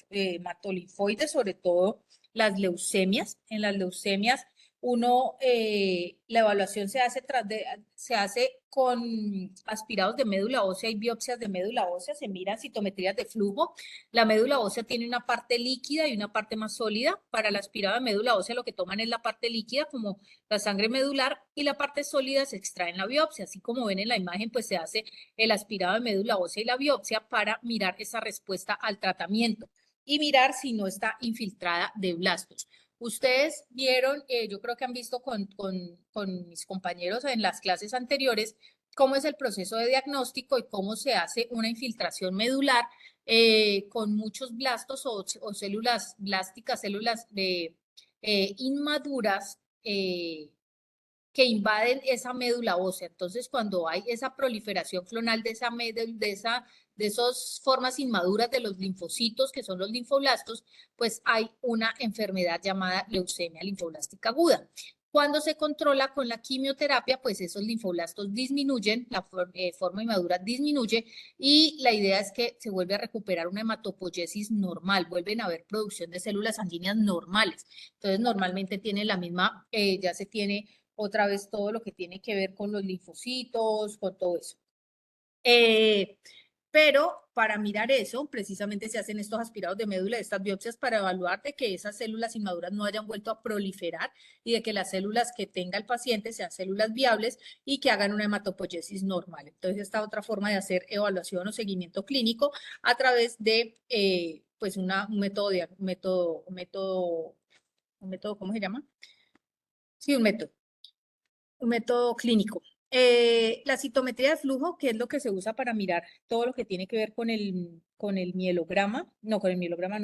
hematolinfoides, sobre todo las leucemias. En las leucemias, la evaluación se hace con aspirados de médula ósea y biopsias de médula ósea, se miran citometrías de flujo. La médula ósea tiene una parte líquida y una parte más sólida. Para el aspirado de médula ósea lo que toman es la parte líquida, como la sangre medular, y la parte sólida se extrae en la biopsia. Así como ven en la imagen, pues se hace el aspirado de médula ósea y la biopsia para mirar esa respuesta al tratamiento y mirar si no está infiltrada de blastos. Ustedes vieron, yo creo que han visto con mis compañeros en las clases anteriores, cómo es el proceso de diagnóstico y cómo se hace una infiltración medular con muchos blastos o células blásticas, células inmaduras que invaden esa médula ósea. Entonces, cuando hay esa proliferación clonal de esas formas inmaduras de los linfocitos, que son los linfoblastos, pues hay una enfermedad llamada leucemia linfoblástica aguda. Cuando se controla con la quimioterapia, pues esos linfoblastos disminuyen, la forma inmadura disminuye y la idea es que se vuelve a recuperar una hematopoiesis normal, vuelven a haber producción de células sanguíneas normales. Entonces, normalmente tiene la misma, ya se tiene otra vez todo lo que tiene que ver con los linfocitos, con todo eso. Pero para mirar eso, precisamente se hacen estos aspirados de médula, estas biopsias, para evaluar de que esas células inmaduras no hayan vuelto a proliferar y de que las células que tenga el paciente sean células viables y que hagan una hematopoiesis normal. Entonces, esta otra forma de hacer evaluación o seguimiento clínico a través de, pues, un método, ¿cómo se llama? Sí, un método clínico. La citometría de flujo, que es lo que se usa para mirar todo lo que tiene que ver con el mielograma,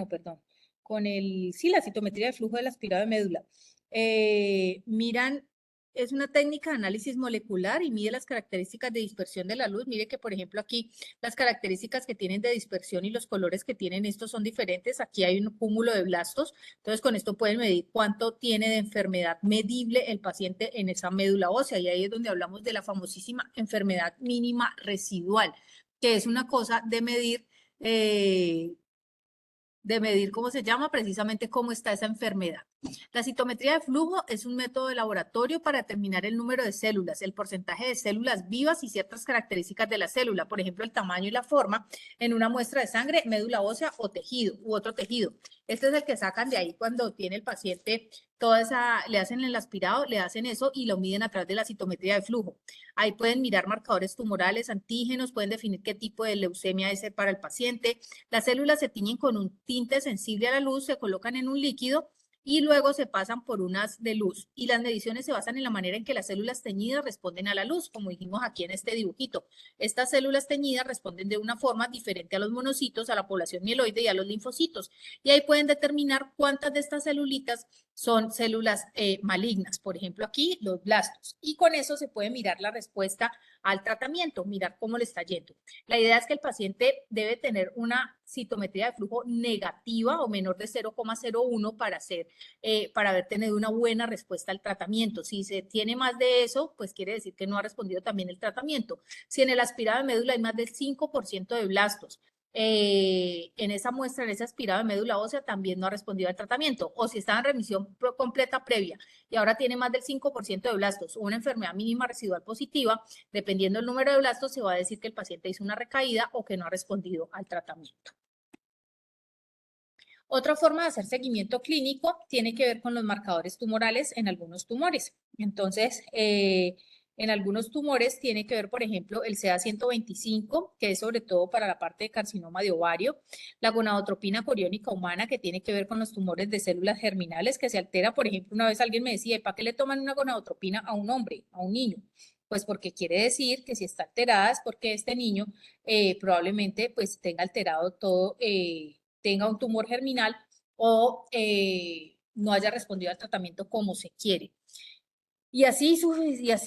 perdón, la citometría de flujo del aspirado de médula. Es una técnica de análisis molecular y mide las características de dispersión de la luz. Mire que, por ejemplo, aquí las características que tienen de dispersión y los colores que tienen estos son diferentes. Aquí hay un cúmulo de blastos. Entonces, con esto pueden medir cuánto tiene de enfermedad medible el paciente en esa médula ósea. Y ahí es donde hablamos de la famosísima enfermedad mínima residual, que es una cosa de medir, ¿cómo se llama? Precisamente cómo está esa enfermedad. La citometría de flujo es un método de laboratorio para determinar el número de células, el porcentaje de células vivas y ciertas características de la célula, por ejemplo, el tamaño y la forma en una muestra de sangre, médula ósea o tejido u otro tejido. Este es el que sacan de ahí cuando tiene el paciente le hacen el aspirado, le hacen eso y lo miden a través de la citometría de flujo. Ahí pueden mirar marcadores tumorales, antígenos, pueden definir qué tipo de leucemia es para el paciente. Las células se tiñen con un tinte sensible a la luz, se colocan en un líquido y luego se pasan por unas de luz. Y las mediciones se basan en la manera en que las células teñidas responden a la luz, como dijimos aquí en este dibujito. Estas células teñidas responden de una forma diferente a los monocitos, a la población mieloide y a los linfocitos. Y ahí pueden determinar cuántas de estas celulitas son células malignas. Por ejemplo, aquí los blastos. Y con eso se puede mirar la respuesta al tratamiento, mirar cómo le está yendo. La idea es que el paciente debe tener una citometría de flujo negativa o menor de 0,01 para haber tenido una buena respuesta al tratamiento. Si se tiene más de eso, pues quiere decir que no ha respondido también el tratamiento. Si en el aspirado de médula hay más del 5% de blastos, en esa muestra, en ese aspirado de médula ósea, también no ha respondido al tratamiento. O si estaba en remisión completa previa y ahora tiene más del 5% de blastos o una enfermedad mínima residual positiva, dependiendo del número de blastos, se va a decir que el paciente hizo una recaída o que no ha respondido al tratamiento. Otra forma de hacer seguimiento clínico tiene que ver con los marcadores tumorales en algunos tumores. Entonces, en algunos tumores tiene que ver, por ejemplo, el CA125, que es sobre todo para la parte de carcinoma de ovario, la gonadotropina coriónica humana, que tiene que ver con los tumores de células germinales, que se altera, por ejemplo, una vez alguien me decía, ¿para qué le toman una gonadotropina a un hombre, a un niño? Pues porque quiere decir que si está alterada es porque este niño probablemente pues tenga alterado todo, tenga un tumor germinal o no haya respondido al tratamiento como se quiere. Y así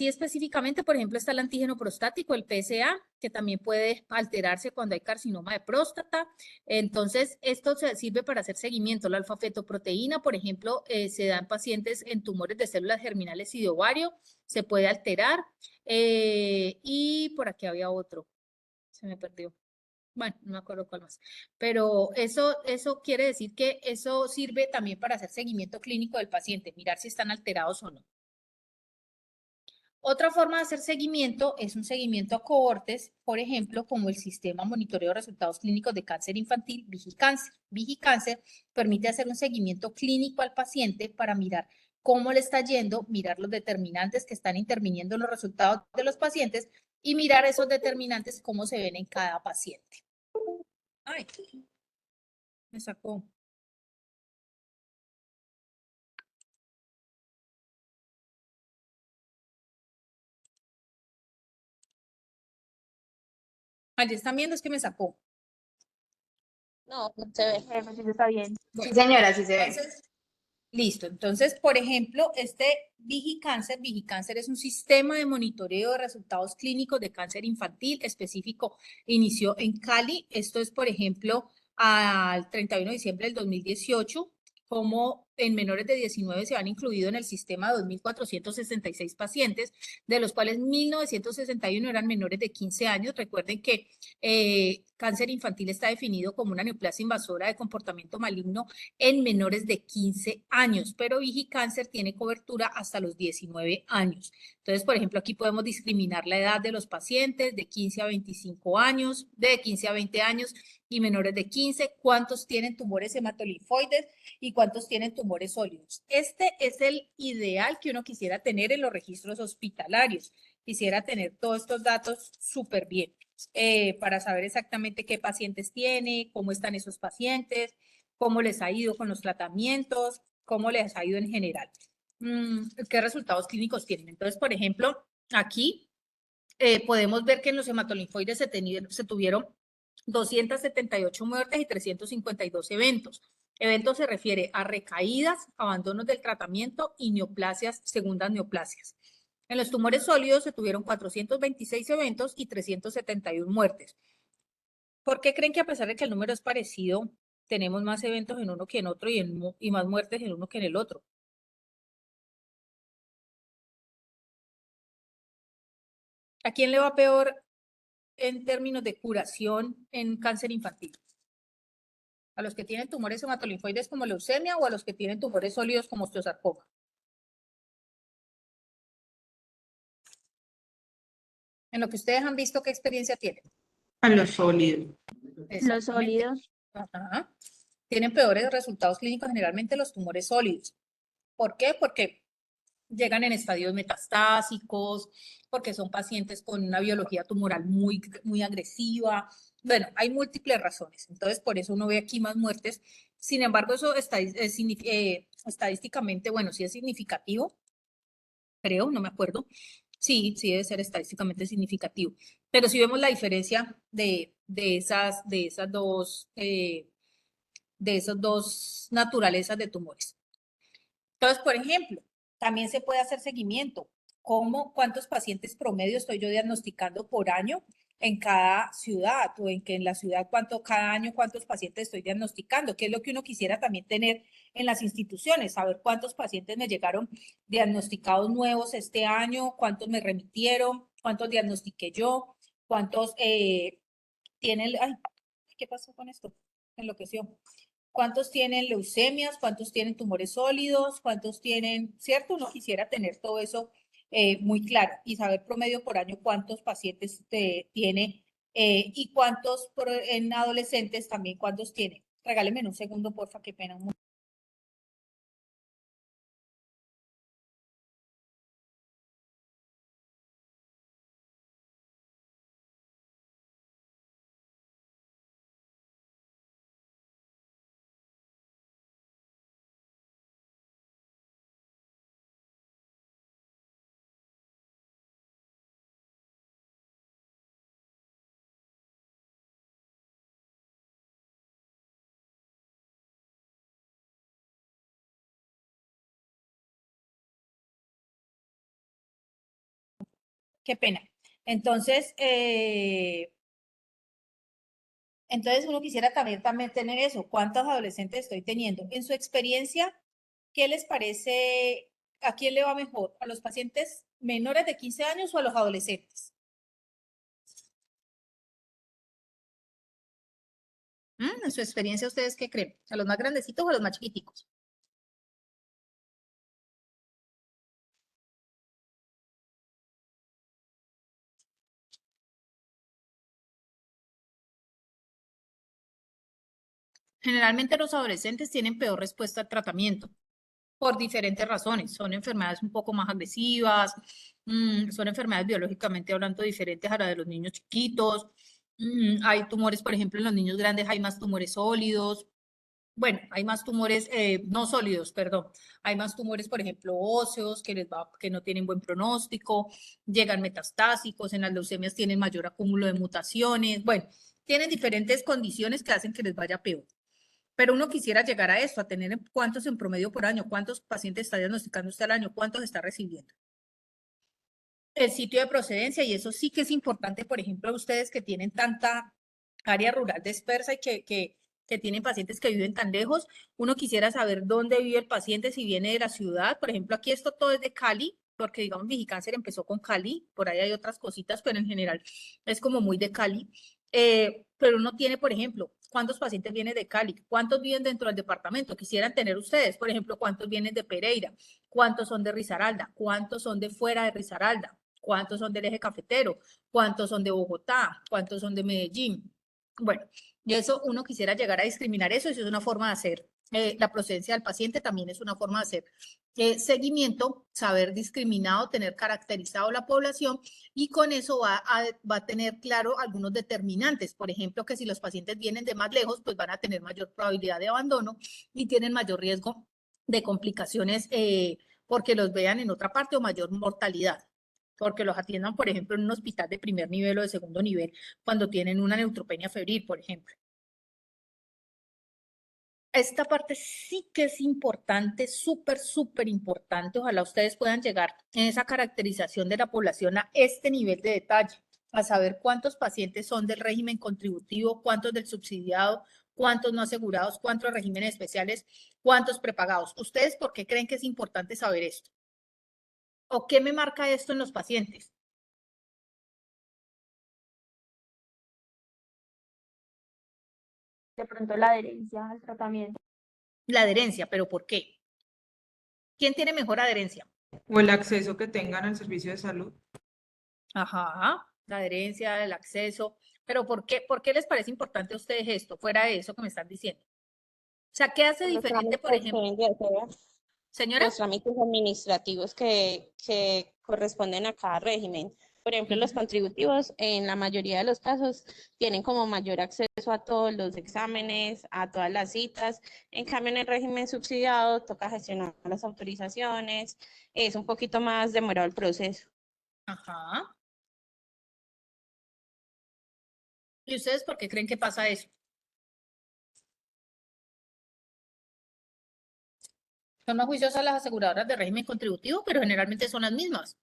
específicamente, por ejemplo, está el antígeno prostático, el PSA, que también puede alterarse cuando hay carcinoma de próstata. Entonces, esto se sirve para hacer seguimiento. La alfa-fetoproteína, por ejemplo, se da en pacientes en tumores de células germinales y de ovario, se puede alterar. Y por aquí había otro, se me perdió. Bueno, no me acuerdo cuál más. Pero eso quiere decir que eso sirve también para hacer seguimiento clínico del paciente, mirar si están alterados o no. Otra forma de hacer seguimiento es un seguimiento a cohortes, por ejemplo, como el sistema monitoreo de resultados clínicos de cáncer infantil, Vigicáncer. Vigicáncer permite hacer un seguimiento clínico al paciente para mirar cómo le está yendo, mirar los determinantes que están interviniendo en los resultados de los pacientes y mirar esos determinantes cómo se ven en cada paciente. Ay, me sacó. Allí están viendo, es que me sacó. No, no se ve. Jefe, sí está bien. Sí, señora, sí se ve. Entonces, listo. Entonces, por ejemplo, este Vigicáncer es un sistema de monitoreo de resultados clínicos de cáncer infantil específico. Inició en Cali. Esto es, por ejemplo, al 31 de diciembre del 2018, como en menores de 19 se han incluido en el sistema 2.466 pacientes, de los cuales 1.961 eran menores de 15 años. Recuerden que cáncer infantil está definido como una neoplasia invasora de comportamiento maligno en menores de 15 años, pero Vigicáncer tiene cobertura hasta los 19 años. Entonces, por ejemplo, aquí podemos discriminar la edad de los pacientes de 15 a 25 años, de 15 a 20 años y menores de 15, cuántos tienen tumores hematolinfoides y cuántos tienen tumores sólidos. Este es el ideal que uno quisiera tener en los registros hospitalarios. Quisiera tener todos estos datos súper bien para saber exactamente qué pacientes tiene, cómo están esos pacientes, cómo les ha ido con los tratamientos, cómo les ha ido en general, qué resultados clínicos tienen. Entonces, por ejemplo, aquí podemos ver que en los hematolinfoides se tuvieron 278 muertes y 352 eventos. Eventos se refiere a recaídas, abandonos del tratamiento y neoplasias, segundas neoplasias. En los tumores sólidos se tuvieron 426 eventos y 371 muertes. ¿Por qué creen que a pesar de que el número es parecido, tenemos más eventos en uno que en otro y más muertes en uno que en el otro? ¿A quién le va peor en términos de curación en cáncer infantil? ¿A los que tienen tumores hematolinfoides como leucemia o a los que tienen tumores sólidos como osteosarcoma? En lo que ustedes han visto, ¿qué experiencia tienen? A lo sólido. Los sólidos. Ajá. Tienen peores resultados clínicos generalmente los tumores sólidos. ¿Por qué? Porque llegan en estadios metastásicos, porque son pacientes con una biología tumoral muy, muy agresiva. Bueno, hay múltiples razones. Entonces, por eso uno ve aquí más muertes. Sin embargo, eso estadísticamente, bueno, sí es significativo, creo, no me acuerdo. Sí, sí debe ser estadísticamente significativo. Pero sí vemos la diferencia de esas dos naturalezas de tumores. Entonces, por ejemplo, también se puede hacer seguimiento. ¿Cuántos pacientes promedio estoy yo diagnosticando por año en cada ciudad? O en la ciudad, cada año, cuántos pacientes estoy diagnosticando? ¿Qué es lo que uno quisiera también tener en las instituciones? Saber cuántos pacientes me llegaron diagnosticados nuevos este año, cuántos me remitieron, cuántos diagnostiqué yo, cuántos tienen... Ay, ¿qué pasó con esto? Enloqueció. ¿Cuántos tienen leucemias? ¿Cuántos tienen tumores sólidos? ¿Cuántos tienen, cierto? Uno quisiera tener todo eso muy claro y saber promedio por año cuántos pacientes tiene y cuántos en adolescentes también cuántos tiene. Regáleme un segundo, porfa, qué pena. Qué pena. Entonces, uno quisiera también tener eso. ¿Cuántos adolescentes estoy teniendo? En su experiencia, ¿qué les parece? ¿A quién le va mejor? ¿A los pacientes menores de 15 años o a los adolescentes? En su experiencia, ¿ustedes qué creen? ¿A los más grandecitos o a los más chiquiticos? Generalmente los adolescentes tienen peor respuesta al tratamiento por diferentes razones. Son enfermedades un poco más agresivas, son enfermedades biológicamente hablando diferentes a las de los niños chiquitos. Hay tumores, por ejemplo, en los niños grandes hay más tumores sólidos. Bueno, hay más tumores, no sólidos, perdón. Hay más tumores, por ejemplo, óseos, que no tienen buen pronóstico, llegan metastásicos, en las leucemias tienen mayor acúmulo de mutaciones. Bueno, tienen diferentes condiciones que hacen que les vaya peor. Pero uno quisiera llegar a esto, a tener cuántos en promedio por año, cuántos pacientes está diagnosticando usted al año, cuántos está recibiendo. El sitio de procedencia, y eso sí que es importante, por ejemplo, a ustedes que tienen tanta área rural dispersa y que tienen pacientes que viven tan lejos, uno quisiera saber dónde vive el paciente, si viene de la ciudad. Por ejemplo, aquí esto todo es de Cali, porque digamos Vigicáncer empezó con Cali, por ahí hay otras cositas, pero en general es como muy de Cali. Pero uno tiene, por ejemplo, ¿cuántos pacientes vienen de Cali? ¿Cuántos viven dentro del departamento? Quisieran tener ustedes, por ejemplo, ¿cuántos vienen de Pereira? ¿Cuántos son de Risaralda? ¿Cuántos son de fuera de Risaralda? ¿Cuántos son del eje cafetero? ¿Cuántos son de Bogotá? ¿Cuántos son de Medellín? Bueno, y eso uno quisiera llegar a discriminar eso, eso es una forma de hacer la procedencia del paciente, también es una forma de hacer seguimiento, saber discriminado, tener caracterizado la población y con eso va a tener claro algunos determinantes, por ejemplo, que si los pacientes vienen de más lejos, pues van a tener mayor probabilidad de abandono y tienen mayor riesgo de complicaciones porque los vean en otra parte o mayor mortalidad, porque los atiendan, por ejemplo, en un hospital de primer nivel o de segundo nivel cuando tienen una neutropenia febril, por ejemplo. Esta parte sí que es importante, súper importante. Ojalá ustedes puedan llegar en esa caracterización de la población a este nivel de detalle, a saber cuántos pacientes son del régimen contributivo, cuántos del subsidiado, cuántos no asegurados, cuántos regímenes especiales, cuántos prepagados. ¿Ustedes por qué creen que es importante saber esto? ¿O qué me marca esto en los pacientes? De pronto la adherencia al tratamiento. La adherencia, ¿pero por qué? ¿Quién tiene mejor adherencia? O el acceso que tengan al servicio de salud. Ajá, la adherencia, el acceso. Pero ¿por qué les parece importante a ustedes esto, fuera de eso que me están diciendo? O sea, ¿qué hace Los diferente, por trámites ejemplo? deben de hacer, Señora. los trámites administrativos que corresponden a cada régimen. Por ejemplo, los contributivos en la mayoría de los casos tienen como mayor acceso a todos los exámenes, a todas las citas. En cambio, en el régimen subsidiado toca gestionar las autorizaciones, es un poquito más demorado el proceso. Ajá. ¿Y ustedes por qué creen que pasa eso? Son más juiciosas las aseguradoras de régimen contributivo, pero generalmente son las mismas.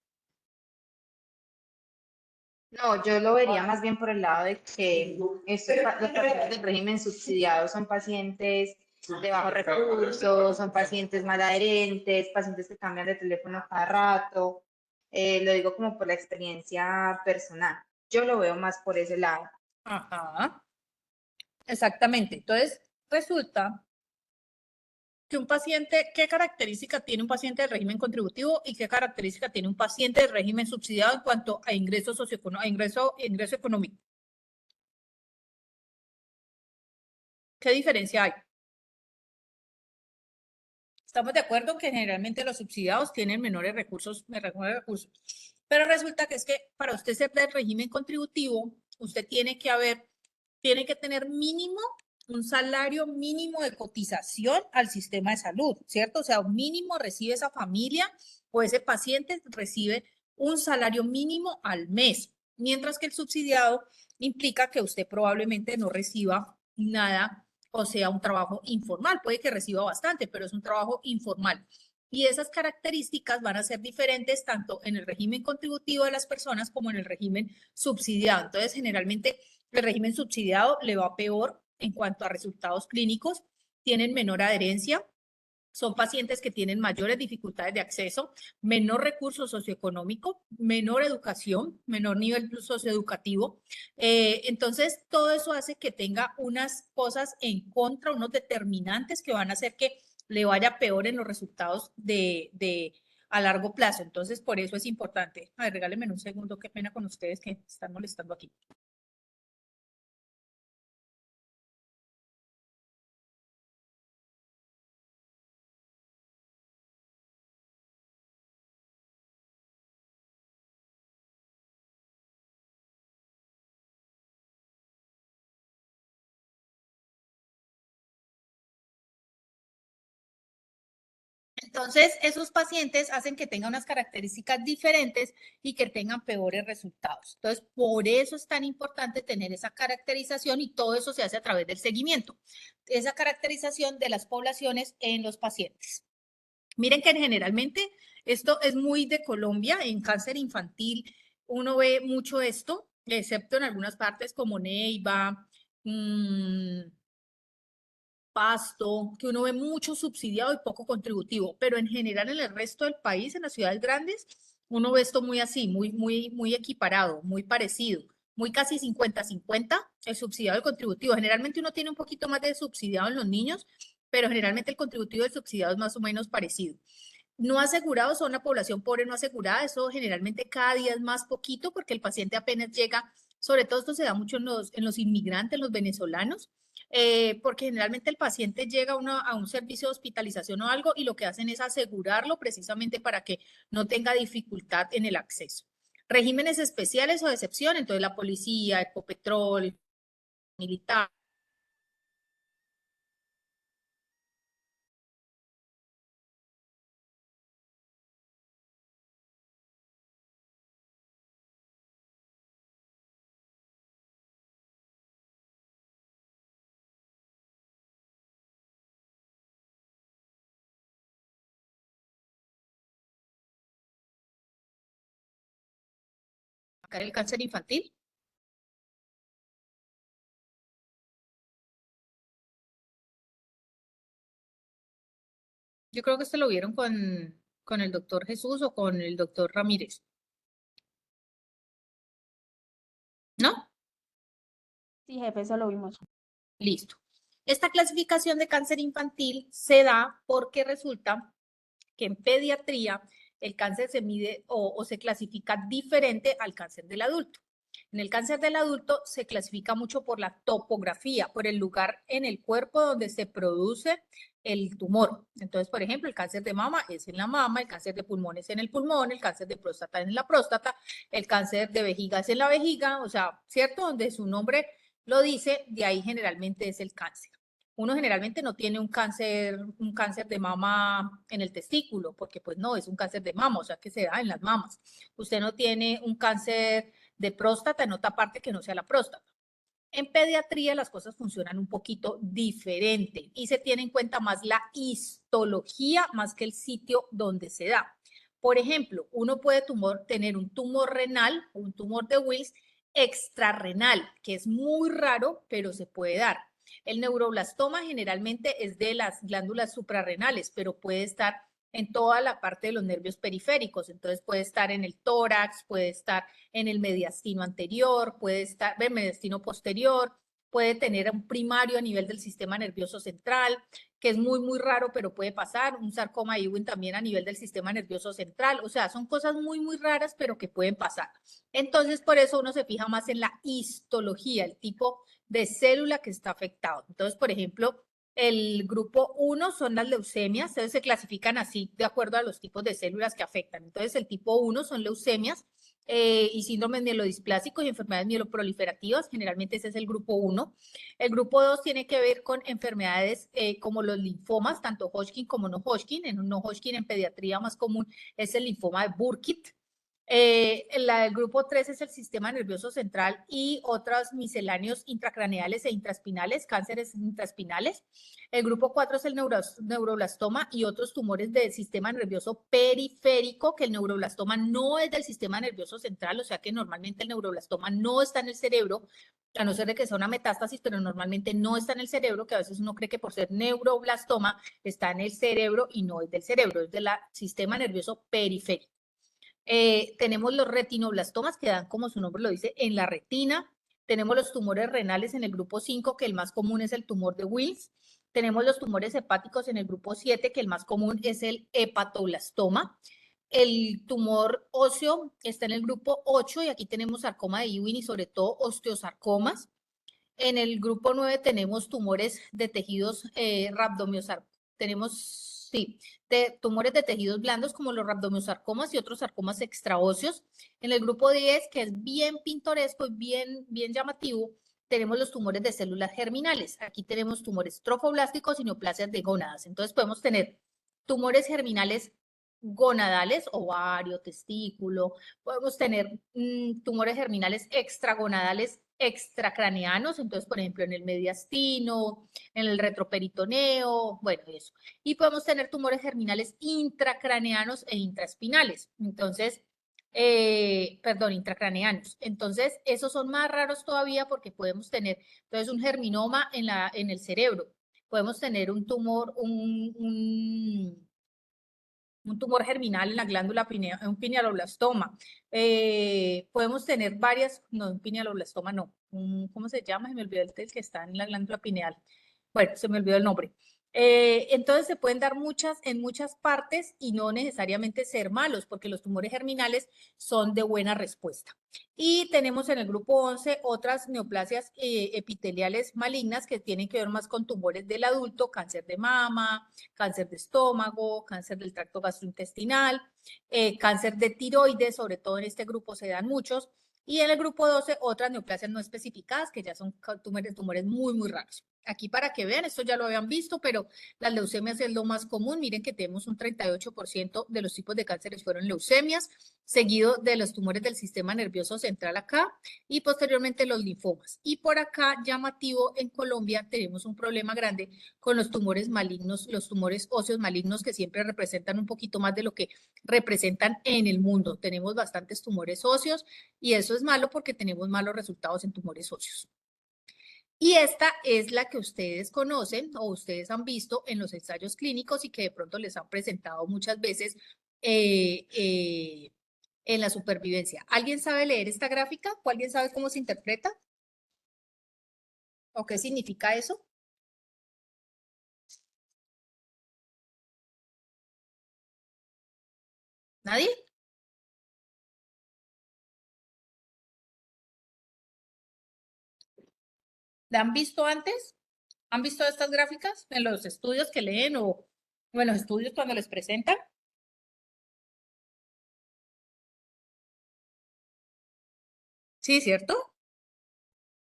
No, yo lo vería más bien por el lado de que los pacientes del régimen subsidiado son pacientes de bajos recursos, son pacientes mal adherentes, pacientes que cambian de teléfono cada rato. Lo digo como por la experiencia personal. Yo lo veo más por ese lado. Ajá. Exactamente. Entonces, resulta que un paciente, ¿qué característica tiene un paciente del régimen contributivo y qué característica tiene un paciente del régimen subsidiado en cuanto a ingreso socioeconómico, ingreso económico? ¿Qué diferencia hay? Estamos de acuerdo que generalmente los subsidiados tienen menores recursos, pero resulta que es que para usted ser del régimen contributivo, usted tiene que tener mínimo un salario mínimo de cotización al sistema de salud, ¿cierto? O sea, un mínimo recibe esa familia o ese paciente recibe un salario mínimo al mes, mientras que el subsidiado implica que usted probablemente no reciba nada, o sea, un trabajo informal. Puede que reciba bastante, pero es un trabajo informal. Y esas características van a ser diferentes tanto en el régimen contributivo de las personas como en el régimen subsidiado. Entonces, generalmente el régimen subsidiado le va peor en cuanto a resultados clínicos, tienen menor adherencia, son pacientes que tienen mayores dificultades de acceso, menor recurso socioeconómico, menor educación, menor nivel socioeducativo. Entonces, todo eso hace que tenga unas cosas en contra, unos determinantes que van a hacer que le vaya peor en los resultados a largo plazo. Entonces, por eso es importante. A ver, regálenme un segundo, qué pena con ustedes que están molestando aquí. Entonces, esos pacientes hacen que tengan unas características diferentes y que tengan peores resultados. Entonces, por eso es tan importante tener esa caracterización y todo eso se hace a través del seguimiento. Esa caracterización de las poblaciones en los pacientes. Miren que generalmente esto es muy de Colombia, en cáncer infantil uno ve mucho esto, excepto en algunas partes como Neiva, Pasto, que uno ve mucho subsidiado y poco contributivo, pero en general en el resto del país, en las ciudades grandes, uno ve esto muy así, muy equiparado, muy parecido, muy casi 50-50, el subsidiado y el contributivo. Generalmente uno tiene un poquito más de subsidiado en los niños, pero generalmente el contributivo y el subsidiado es más o menos parecido. No asegurados son la población pobre no asegurada, eso generalmente cada día es más poquito porque el paciente apenas llega, sobre todo esto se da mucho en los inmigrantes, en los venezolanos, porque generalmente el paciente llega a un servicio de hospitalización o algo y lo que hacen es asegurarlo precisamente para que no tenga dificultad en el acceso. Regímenes especiales o de excepción, entonces la policía, Ecopetrol, militar. Acá el cáncer infantil. Yo creo que este lo vieron con el doctor Jesús o con el doctor Ramírez. ¿No? Sí, jefe, eso lo vimos. Listo. Esta clasificación de cáncer infantil se da porque resulta que en pediatría el cáncer se mide o se clasifica diferente al cáncer del adulto. En el cáncer del adulto se clasifica mucho por la topografía, por el lugar en el cuerpo donde se produce el tumor. Entonces, por ejemplo, el cáncer de mama es en la mama, el cáncer de pulmón es en el pulmón, el cáncer de próstata es en la próstata, el cáncer de vejiga es en la vejiga, o sea, ¿cierto? Donde su nombre lo dice, de ahí generalmente es el cáncer. Uno generalmente no tiene un cáncer de mama en el testículo, porque pues no, es un cáncer de mama, o sea que se da en las mamas. Usted no tiene un cáncer de próstata en otra parte que no sea la próstata. En pediatría las cosas funcionan un poquito diferente y se tiene en cuenta más la histología más que el sitio donde se da. Por ejemplo, uno puede tener un tumor renal o un tumor de Wills extrarrenal, que es muy raro, pero se puede dar. El neuroblastoma generalmente es de las glándulas suprarrenales, pero puede estar en toda la parte de los nervios periféricos. Entonces puede estar en el tórax, puede estar en el mediastino anterior, puede estar en el mediastino posterior, puede tener un primario a nivel del sistema nervioso central, que es muy, muy raro, pero puede pasar, un sarcoma de Ewing también a nivel del sistema nervioso central, o sea, son cosas muy, muy raras, pero que pueden pasar. Entonces, por eso uno se fija más en la histología, el tipo de célula que está afectado. Entonces, por ejemplo, el grupo 1 son las leucemias, entonces se clasifican así de acuerdo a los tipos de células que afectan. Entonces, el tipo 1 son leucemias y síndromes mielodisplásicos y enfermedades mieloproliferativas, generalmente ese es el grupo 1. El grupo 2 tiene que ver con enfermedades como los linfomas, tanto Hodgkin como no Hodgkin. En un no Hodgkin en pediatría más común es el linfoma de Burkitt. La del grupo 3 es el sistema nervioso central y otros misceláneos intracraneales e intraespinales, cánceres intraespinales. El grupo 4 es el neuroblastoma y otros tumores del sistema nervioso periférico, que el neuroblastoma no es del sistema nervioso central, o sea que normalmente el neuroblastoma no está en el cerebro, a no ser de que sea una metástasis, pero normalmente no está en el cerebro, que a veces uno cree que por ser neuroblastoma está en el cerebro y no es del cerebro, es del sistema nervioso periférico. Tenemos los retinoblastomas que dan, como su nombre lo dice, en la retina. Tenemos los tumores renales en el grupo 5, que el más común es el tumor de Wills. Tenemos los tumores hepáticos en el grupo 7, que el más común es el hepatoblastoma. El tumor óseo está en el grupo 8 y aquí tenemos sarcoma de Ewing y sobre todo osteosarcomas. En el grupo 9 tenemos tumores de tejidos tumores de tejidos blandos como los rabdomyosarcomas y otros sarcomas extraóseos. En el grupo 10, que es bien pintoresco y bien llamativo, tenemos los tumores de células germinales. Aquí tenemos tumores trofoblásticos y neoplasias de gónadas. Entonces podemos tener tumores germinales gonadales, ovario, testículo. Podemos tener tumores germinales extragonadales extracraneanos, entonces, por ejemplo, en el mediastino, en el retroperitoneo, bueno, eso. Y podemos tener tumores germinales intracraneanos e intraespinales. Entonces, intracraneanos. Entonces, esos son más raros todavía porque podemos tener, entonces, un germinoma en el cerebro. Podemos tener un tumor, un tumor germinal en la glándula pineal, un pinealoblastoma. Podemos tener varias, no, un pinealoblastoma no, ¿cómo se llama? Se me olvidó el que está en la glándula pineal. Bueno, se me olvidó el nombre. Entonces se pueden dar en muchas partes y no necesariamente ser malos, porque los tumores germinales son de buena respuesta. Y tenemos en el grupo 11 otras neoplasias epiteliales malignas que tienen que ver más con tumores del adulto, cáncer de mama, cáncer de estómago, cáncer del tracto gastrointestinal, cáncer de tiroides, sobre todo en este grupo se dan muchos. Y en el grupo 12, otras neoplasias no especificadas, que ya son tumores muy, muy raros. Aquí para que vean, esto ya lo habían visto, pero las leucemias es lo más común. Miren que tenemos un 38% de los tipos de cánceres fueron leucemias, seguido de los tumores del sistema nervioso central acá y posteriormente los linfomas. Y por acá, llamativo, en Colombia tenemos un problema grande con los tumores malignos, los tumores óseos malignos que siempre representan un poquito más de lo que representan en el mundo. Tenemos bastantes tumores óseos y eso es malo porque tenemos malos resultados en tumores óseos. Y esta es la que ustedes conocen o ustedes han visto en los ensayos clínicos y que de pronto les han presentado muchas veces en la supervivencia. ¿Alguien sabe leer esta gráfica? ¿O alguien sabe cómo se interpreta? ¿O qué significa eso? ¿Nadie? ¿La han visto antes? ¿Han visto estas gráficas en los estudios que leen o en los estudios cuando les presentan? Sí, ¿cierto?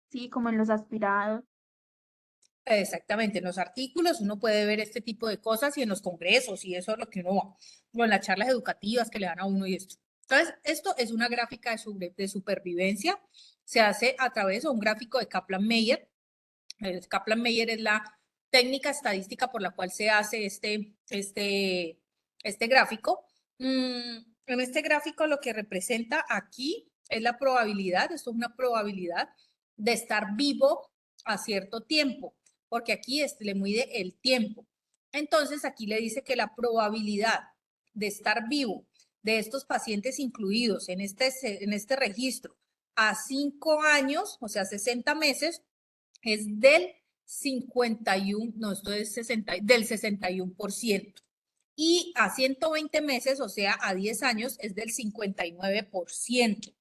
Sí, como en los aspirados. Exactamente, en los artículos uno puede ver este tipo de cosas y en los congresos y eso es lo que uno va, o en las charlas educativas que le dan a uno y esto. Entonces, esto es una gráfica de supervivencia, se hace a través de un gráfico de Kaplan-Meier. Kaplan-Meier es la técnica estadística por la cual se hace este gráfico. En este gráfico lo que representa aquí es la probabilidad, esto es una probabilidad de estar vivo a cierto tiempo, porque aquí le mide el tiempo. Entonces aquí le dice que la probabilidad de estar vivo de estos pacientes incluidos en este registro a 5 años, o sea, 60 meses, es del 51, no, esto es 60, del 61%. Y a 120 meses, o sea, a 10 años, es del 59%.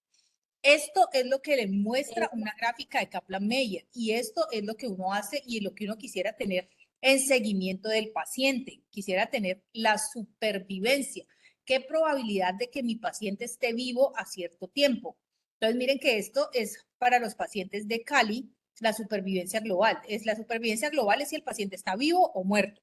Esto es lo que le muestra una gráfica de Kaplan-Meier y esto es lo que uno hace y lo que uno quisiera tener en seguimiento del paciente. Quisiera tener la supervivencia. ¿Qué probabilidad de que mi paciente esté vivo a cierto tiempo? Entonces, miren que esto es para los pacientes de Cali, la supervivencia global. La supervivencia global es si el paciente está vivo o muerto.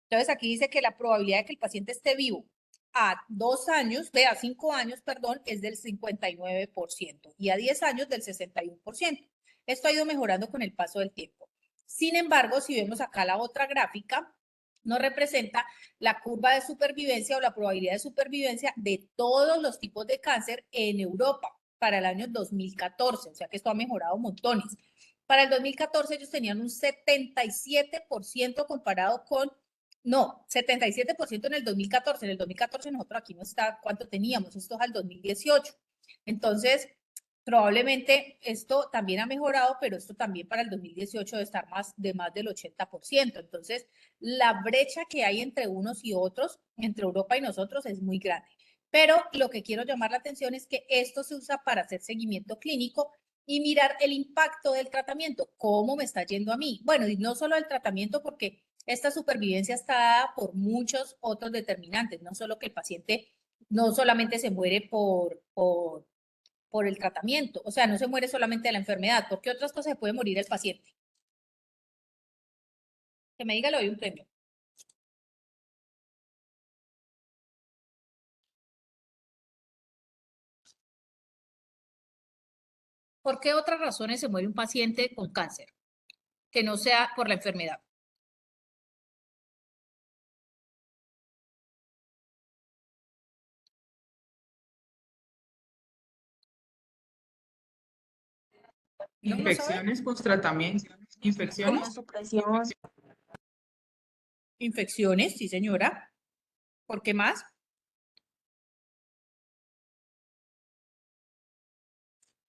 Entonces, aquí dice que la probabilidad de que el paciente esté vivo a 2 años, a 5 años, perdón, es del 59% y a 10 años del 61%. Esto ha ido mejorando con el paso del tiempo. Sin embargo, si vemos acá la otra gráfica, nos representa la curva de supervivencia o la probabilidad de supervivencia de todos los tipos de cáncer en Europa para el año 2014, o sea que esto ha mejorado montones. Para el 2014 ellos tenían un 77% comparado con 77% en el 2014. En el 2014 nosotros aquí no está cuánto teníamos, esto es al 2018. Entonces, probablemente esto también ha mejorado, pero esto también para el 2018 debe estar más del 80%. Entonces, la brecha que hay entre unos y otros, entre Europa y nosotros, es muy grande. Pero lo que quiero llamar la atención es que esto se usa para hacer seguimiento clínico y mirar el impacto del tratamiento, cómo me está yendo a mí. Bueno, y no solo el tratamiento, porque esta supervivencia está dada por muchos otros determinantes, no solo que el paciente no solamente se muere por el tratamiento, o sea, no se muere solamente de la enfermedad, ¿por qué otras cosas se puede morir el paciente? Que me diga, le doy un premio. ¿Por qué otras razones se muere un paciente con cáncer? Que no sea por la enfermedad. ¿No sabe? Infecciones, post-tratamiento, infecciones. Supresión. Infecciones, sí señora. ¿Por qué más?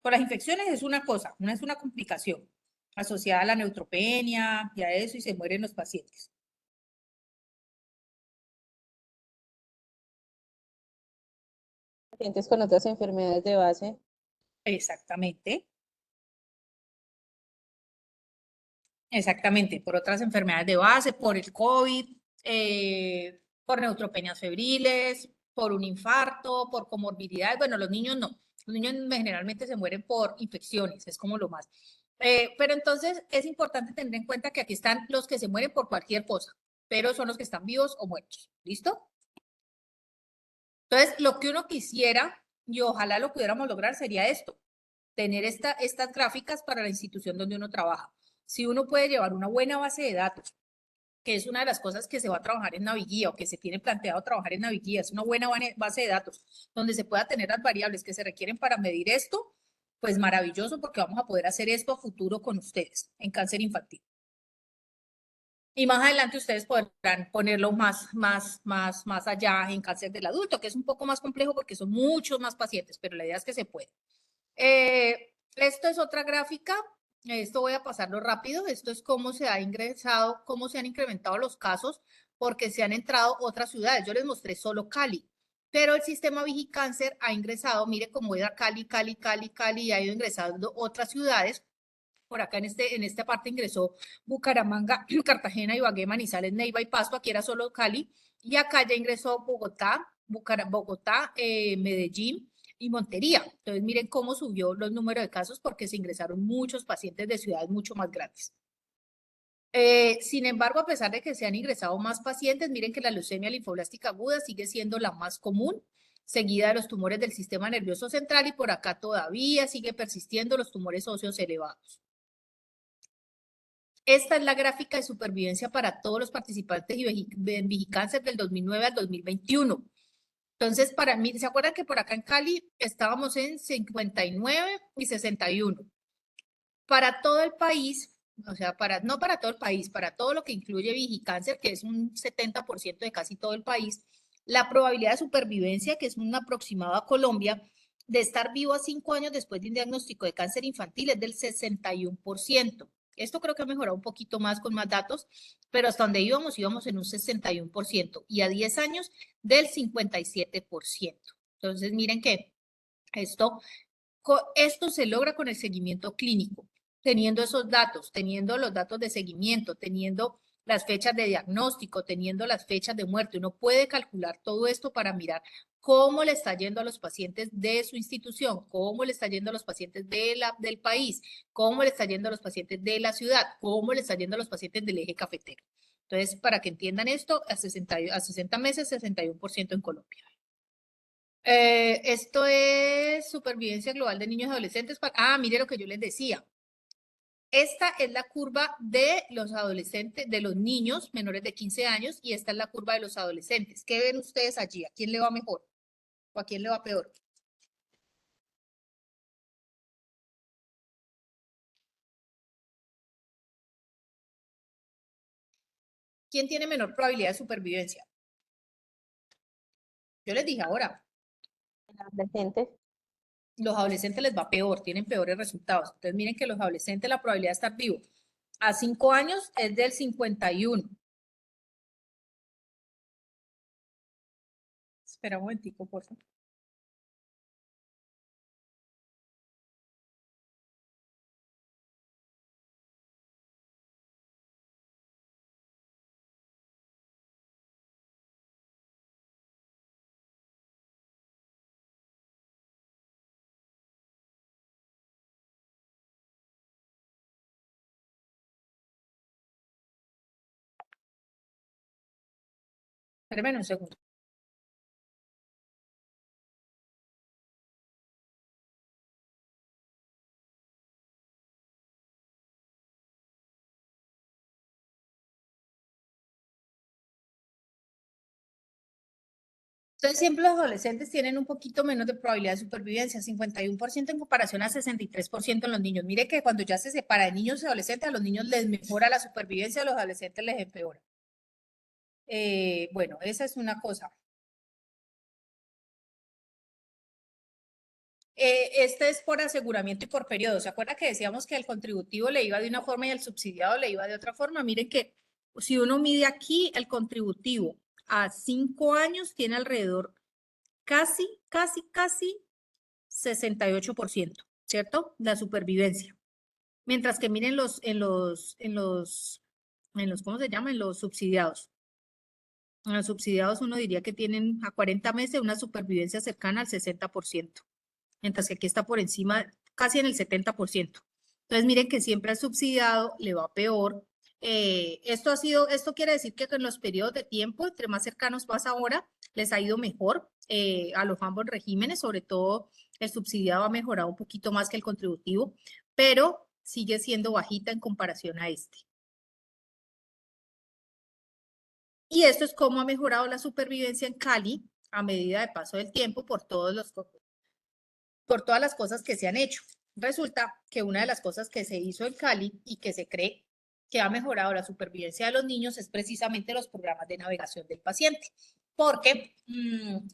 Por las infecciones es una cosa, no es una complicación asociada a la neutropenia y a eso y se mueren los pacientes. Pacientes con otras enfermedades de base. Exactamente. Exactamente, por otras enfermedades de base, por el COVID, por neutropenias febriles, por un infarto, por comorbilidades. Bueno, los niños no. Los niños generalmente se mueren por infecciones, es como lo más. Pero entonces es importante tener en cuenta que aquí están los que se mueren por cualquier cosa, pero son los que están vivos o muertos. ¿Listo? Entonces, lo que uno quisiera, y ojalá lo pudiéramos lograr, sería esto, tener estas gráficas para la institución donde uno trabaja. Si uno puede llevar una buena base de datos, que es una de las cosas que se va a trabajar en Naviguía o que se tiene planteado trabajar en Naviguía, es una buena base de datos donde se pueda tener las variables que se requieren para medir esto, pues maravilloso porque vamos a poder hacer esto a futuro con ustedes en cáncer infantil. Y más adelante ustedes podrán ponerlo más allá en cáncer del adulto, que es un poco más complejo porque son muchos más pacientes, pero la idea es que se puede. Esto es otra gráfica. Esto voy a pasarlo rápido. Esto es cómo se ha ingresado, cómo se han incrementado los casos, porque se han entrado otras ciudades. Yo les mostré solo Cali, pero el sistema Vigicáncer ha ingresado, mire cómo era Cali, y ha ido ingresando otras ciudades. Por acá en esta parte ingresó Bucaramanga, Cartagena, Ibagué, Manizales, Neiva y Pasto. Aquí era solo Cali. Y acá ya ingresó Bogotá, Medellín y Montería. Entonces, miren cómo subió los números de casos porque se ingresaron muchos pacientes de ciudades mucho más grandes. Sin embargo, a pesar de que se han ingresado más pacientes, miren que la leucemia linfoblástica aguda sigue siendo la más común, seguida de los tumores del sistema nervioso central y por acá todavía sigue persistiendo los tumores óseos elevados. Esta es la gráfica de supervivencia para todos los participantes en Vigicáncer del 2009 al 2021. Entonces, para mí, ¿se acuerdan que por acá en Cali estábamos en 59 y 61? Para todo el país, o sea, no para todo el país, para todo lo que incluye Vigicáncer, que es un 70% de casi todo el país, la probabilidad de supervivencia, que es un aproximado a Colombia, de estar vivo a 5 años después de un diagnóstico de cáncer infantil es del 61%. Esto creo que ha mejorado un poquito más con más datos, pero hasta donde íbamos en un 61% y a 10 años del 57%. Entonces, miren que esto se logra con el seguimiento clínico, teniendo esos datos, teniendo los datos de seguimiento, teniendo las fechas de diagnóstico, teniendo las fechas de muerte. Uno puede calcular todo esto para mirar cómo le está yendo a los pacientes de su institución, cómo le está yendo a los pacientes del país, cómo le está yendo a los pacientes de la ciudad, cómo le está yendo a los pacientes del eje cafetero. Entonces, para que entiendan esto, a 60 meses, 61% en Colombia. Esto es supervivencia global de niños y adolescentes. Mire lo que yo les decía. Esta es la curva de los adolescentes, de los niños menores de 15 años, y esta es la curva de los adolescentes. ¿Qué ven ustedes allí? ¿A quién le va mejor? ¿O a quién le va peor? ¿Quién tiene menor probabilidad de supervivencia? Yo les dije ahora. Los adolescentes les va peor, tienen peores resultados. Entonces, miren que los adolescentes, la probabilidad de estar vivo a 5 años es del 51. Espera un momentico, por favor. Espérenme un segundo. Entonces, siempre los adolescentes tienen un poquito menos de probabilidad de supervivencia, 51% en comparación a 63% en los niños. Mire que cuando ya se separa de niños y adolescentes, a los niños les mejora la supervivencia, a los adolescentes les empeora. Bueno, esa es una cosa. Este es por aseguramiento y por periodo. ¿Se acuerda que decíamos que el contributivo le iba de una forma y el subsidiado le iba de otra forma? Miren que si uno mide aquí el contributivo a 5 años, tiene alrededor casi 68%, ¿cierto? La supervivencia. Mientras que miren ¿cómo se llama? En los subsidiados. En los subsidiados uno diría que tienen a 40 meses una supervivencia cercana al 60%, mientras que aquí está por encima, casi en el 70%. Entonces miren que siempre al subsidiado le va peor. Esto quiere decir que en los periodos de tiempo, entre más cercanos vas ahora, les ha ido mejor a los ambos regímenes, sobre todo el subsidiado ha mejorado un poquito más que el contributivo, pero sigue siendo bajita en comparación a este. Y esto es cómo ha mejorado la supervivencia en Cali a medida de paso del tiempo por todas las cosas que se han hecho. Resulta que una de las cosas que se hizo en Cali y que se cree que ha mejorado la supervivencia de los niños es precisamente los programas de navegación del paciente, porque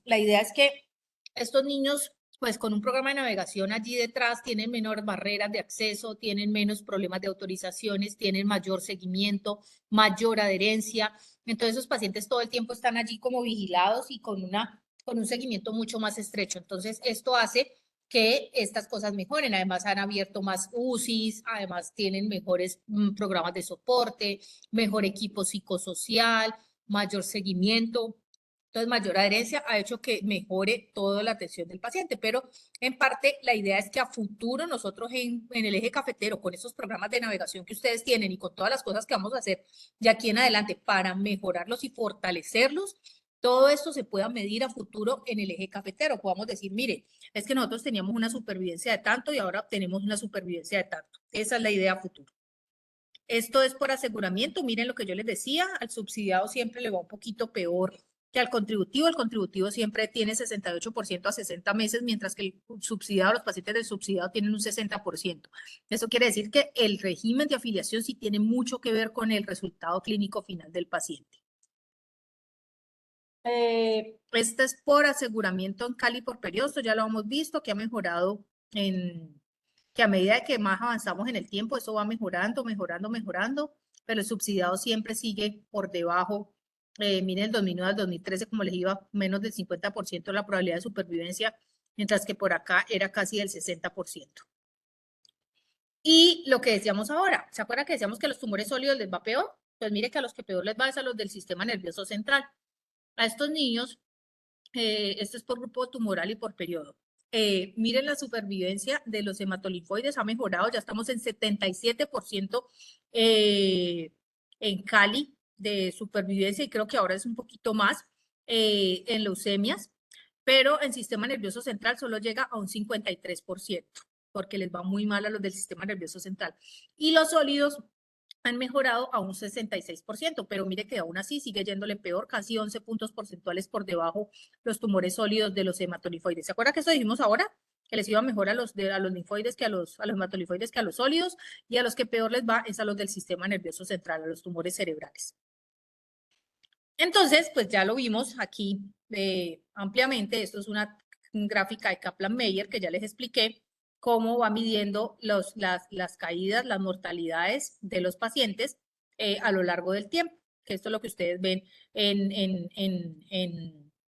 la idea es que estos niños, pues con un programa de navegación allí detrás, tienen menores barreras de acceso, tienen menos problemas de autorizaciones, tienen mayor seguimiento, mayor adherencia. Entonces, esos pacientes todo el tiempo están allí como vigilados y con un seguimiento mucho más estrecho. Entonces, esto hace que estas cosas mejoren. Además, han abierto más UCIs, además tienen mejores programas de soporte, mejor equipo psicosocial, mayor seguimiento. Entonces, mayor adherencia ha hecho que mejore toda la atención del paciente, pero en parte la idea es que a futuro nosotros en el eje cafetero, con esos programas de navegación que ustedes tienen y con todas las cosas que vamos a hacer de aquí en adelante para mejorarlos y fortalecerlos, todo esto se pueda medir a futuro en el eje cafetero. Podamos decir, mire, es que nosotros teníamos una supervivencia de tanto y ahora tenemos una supervivencia de tanto. Esa es la idea a futuro. Esto es por aseguramiento. Miren lo que yo les decía, al subsidiado siempre le va un poquito peor que al contributivo. El contributivo siempre tiene 68% a 60 meses, mientras que el subsidiado, los pacientes del subsidiado tienen un 60%. Eso quiere decir que el régimen de afiliación sí tiene mucho que ver con el resultado clínico final del paciente. Este es por aseguramiento en Cali por periodo, esto ya lo hemos visto, que ha mejorado en que a medida que más avanzamos en el tiempo, eso va mejorando, pero el subsidiado siempre sigue por debajo. Miren, el 2009 al 2013, como les iba, menos del 50% la probabilidad de supervivencia, mientras que por acá era casi del 60%. Y lo que decíamos ahora, ¿se acuerdan que decíamos que a los tumores sólidos les va peor? Pues mire que a los que peor les va es a los del sistema nervioso central. A estos niños, esto es por grupo tumoral y por periodo. Miren la supervivencia de los hematolinfoides, ha mejorado, ya estamos en 77% en Cali de supervivencia y creo que ahora es un poquito más en leucemias, pero en sistema nervioso central solo llega a un 53%, porque les va muy mal a los del sistema nervioso central. Y los sólidos han mejorado a un 66%, pero mire que aún así sigue yéndole peor, casi 11 puntos porcentuales por debajo los tumores sólidos de los hematolinfoides. ¿Se acuerda que eso dijimos ahora? Que les iba mejor a los linfoides que a los hematolinfoides que a los sólidos, y a los que peor les va es a los del sistema nervioso central, a los tumores cerebrales. Entonces, pues ya lo vimos aquí ampliamente. Esto es una gráfica de Kaplan-Meier que ya les expliqué cómo va midiendo las caídas, las mortalidades de los pacientes a lo largo del tiempo, que esto es lo que ustedes ven en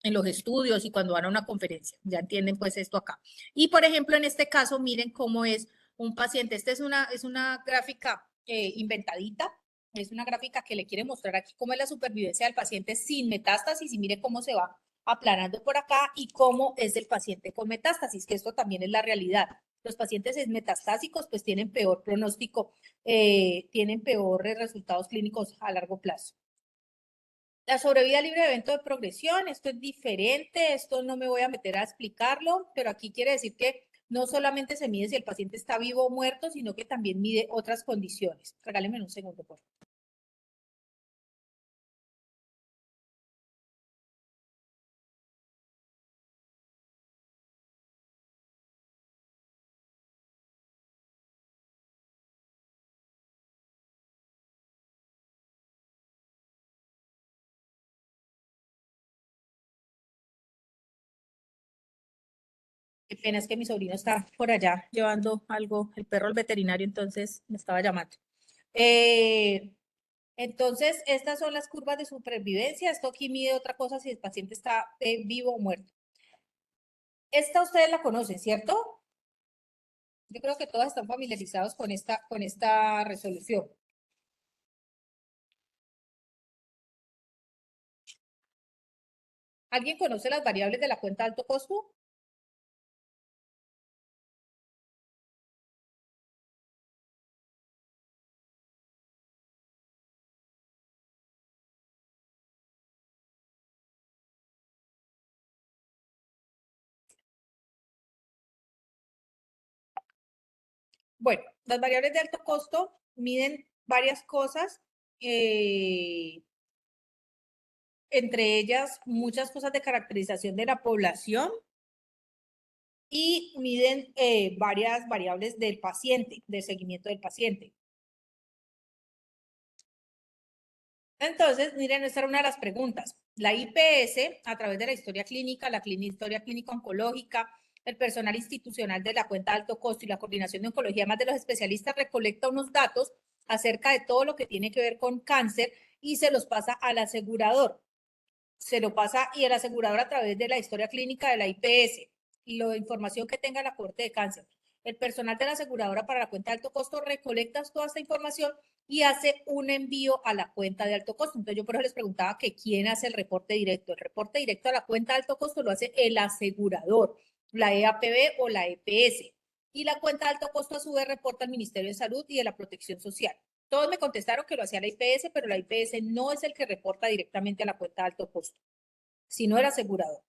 los estudios y cuando van a una conferencia. Ya entienden pues esto acá. Y por ejemplo, en este caso, miren cómo es un paciente. Esta es una gráfica inventadita. Es una gráfica que le quiere mostrar aquí cómo es la supervivencia del paciente sin metástasis y mire cómo se va aplanando por acá y cómo es el paciente con metástasis, que esto también es la realidad. Los pacientes metastásicos pues tienen peor pronóstico, tienen peores resultados clínicos a largo plazo. La sobrevida libre de evento de progresión, esto es diferente, esto no me voy a meter a explicarlo, pero aquí quiere decir que no solamente se mide si el paciente está vivo o muerto, sino que también mide otras condiciones. Regálenme un segundo, por favor. Qué pena, es que mi sobrino está por allá llevando algo, el perro al veterinario, entonces me estaba llamando. Entonces, estas son las curvas de supervivencia. Esto aquí mide otra cosa si el paciente está vivo o muerto. Esta ustedes la conocen, ¿cierto? Yo creo que todos están familiarizados con esta resolución. ¿Alguien conoce las variables de la cuenta de alto costo? Bueno, las variables de alto costo miden varias cosas, entre ellas muchas cosas de caracterización de la población y miden varias variables del paciente, del seguimiento del paciente. Entonces, miren, esta era una de las preguntas. La IPS, a través de la historia clínica, la historia clínica oncológica, el personal institucional de la cuenta de alto costo y la coordinación de oncología, más de los especialistas, recolecta unos datos acerca de todo lo que tiene que ver con cáncer y se los pasa al asegurador. Se lo pasa y el asegurador a través de la historia clínica de la IPS y la información que tenga la corte de cáncer. El personal de la aseguradora para la cuenta de alto costo recolecta toda esta información y hace un envío a la cuenta de alto costo. Entonces yo por eso les preguntaba que quién hace el reporte directo. El reporte directo a la cuenta de alto costo lo hace el asegurador, la EAPB o la EPS. Y la cuenta de alto costo a su vez reporta al Ministerio de Salud y de la Protección Social. Todos me contestaron que lo hacía la IPS, pero la IPS no es el que reporta directamente a la cuenta de alto costo, sino el asegurador.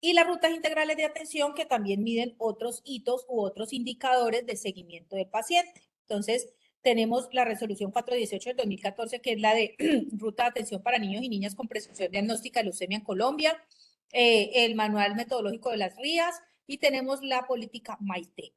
Y las rutas integrales de atención que también miden otros hitos u otros indicadores de seguimiento del paciente. Entonces, tenemos la resolución 418 del 2014, que es la de ruta de atención para niños y niñas con presunción diagnóstica de leucemia en Colombia, el manual metodológico de las RIAS y tenemos la política MAITE.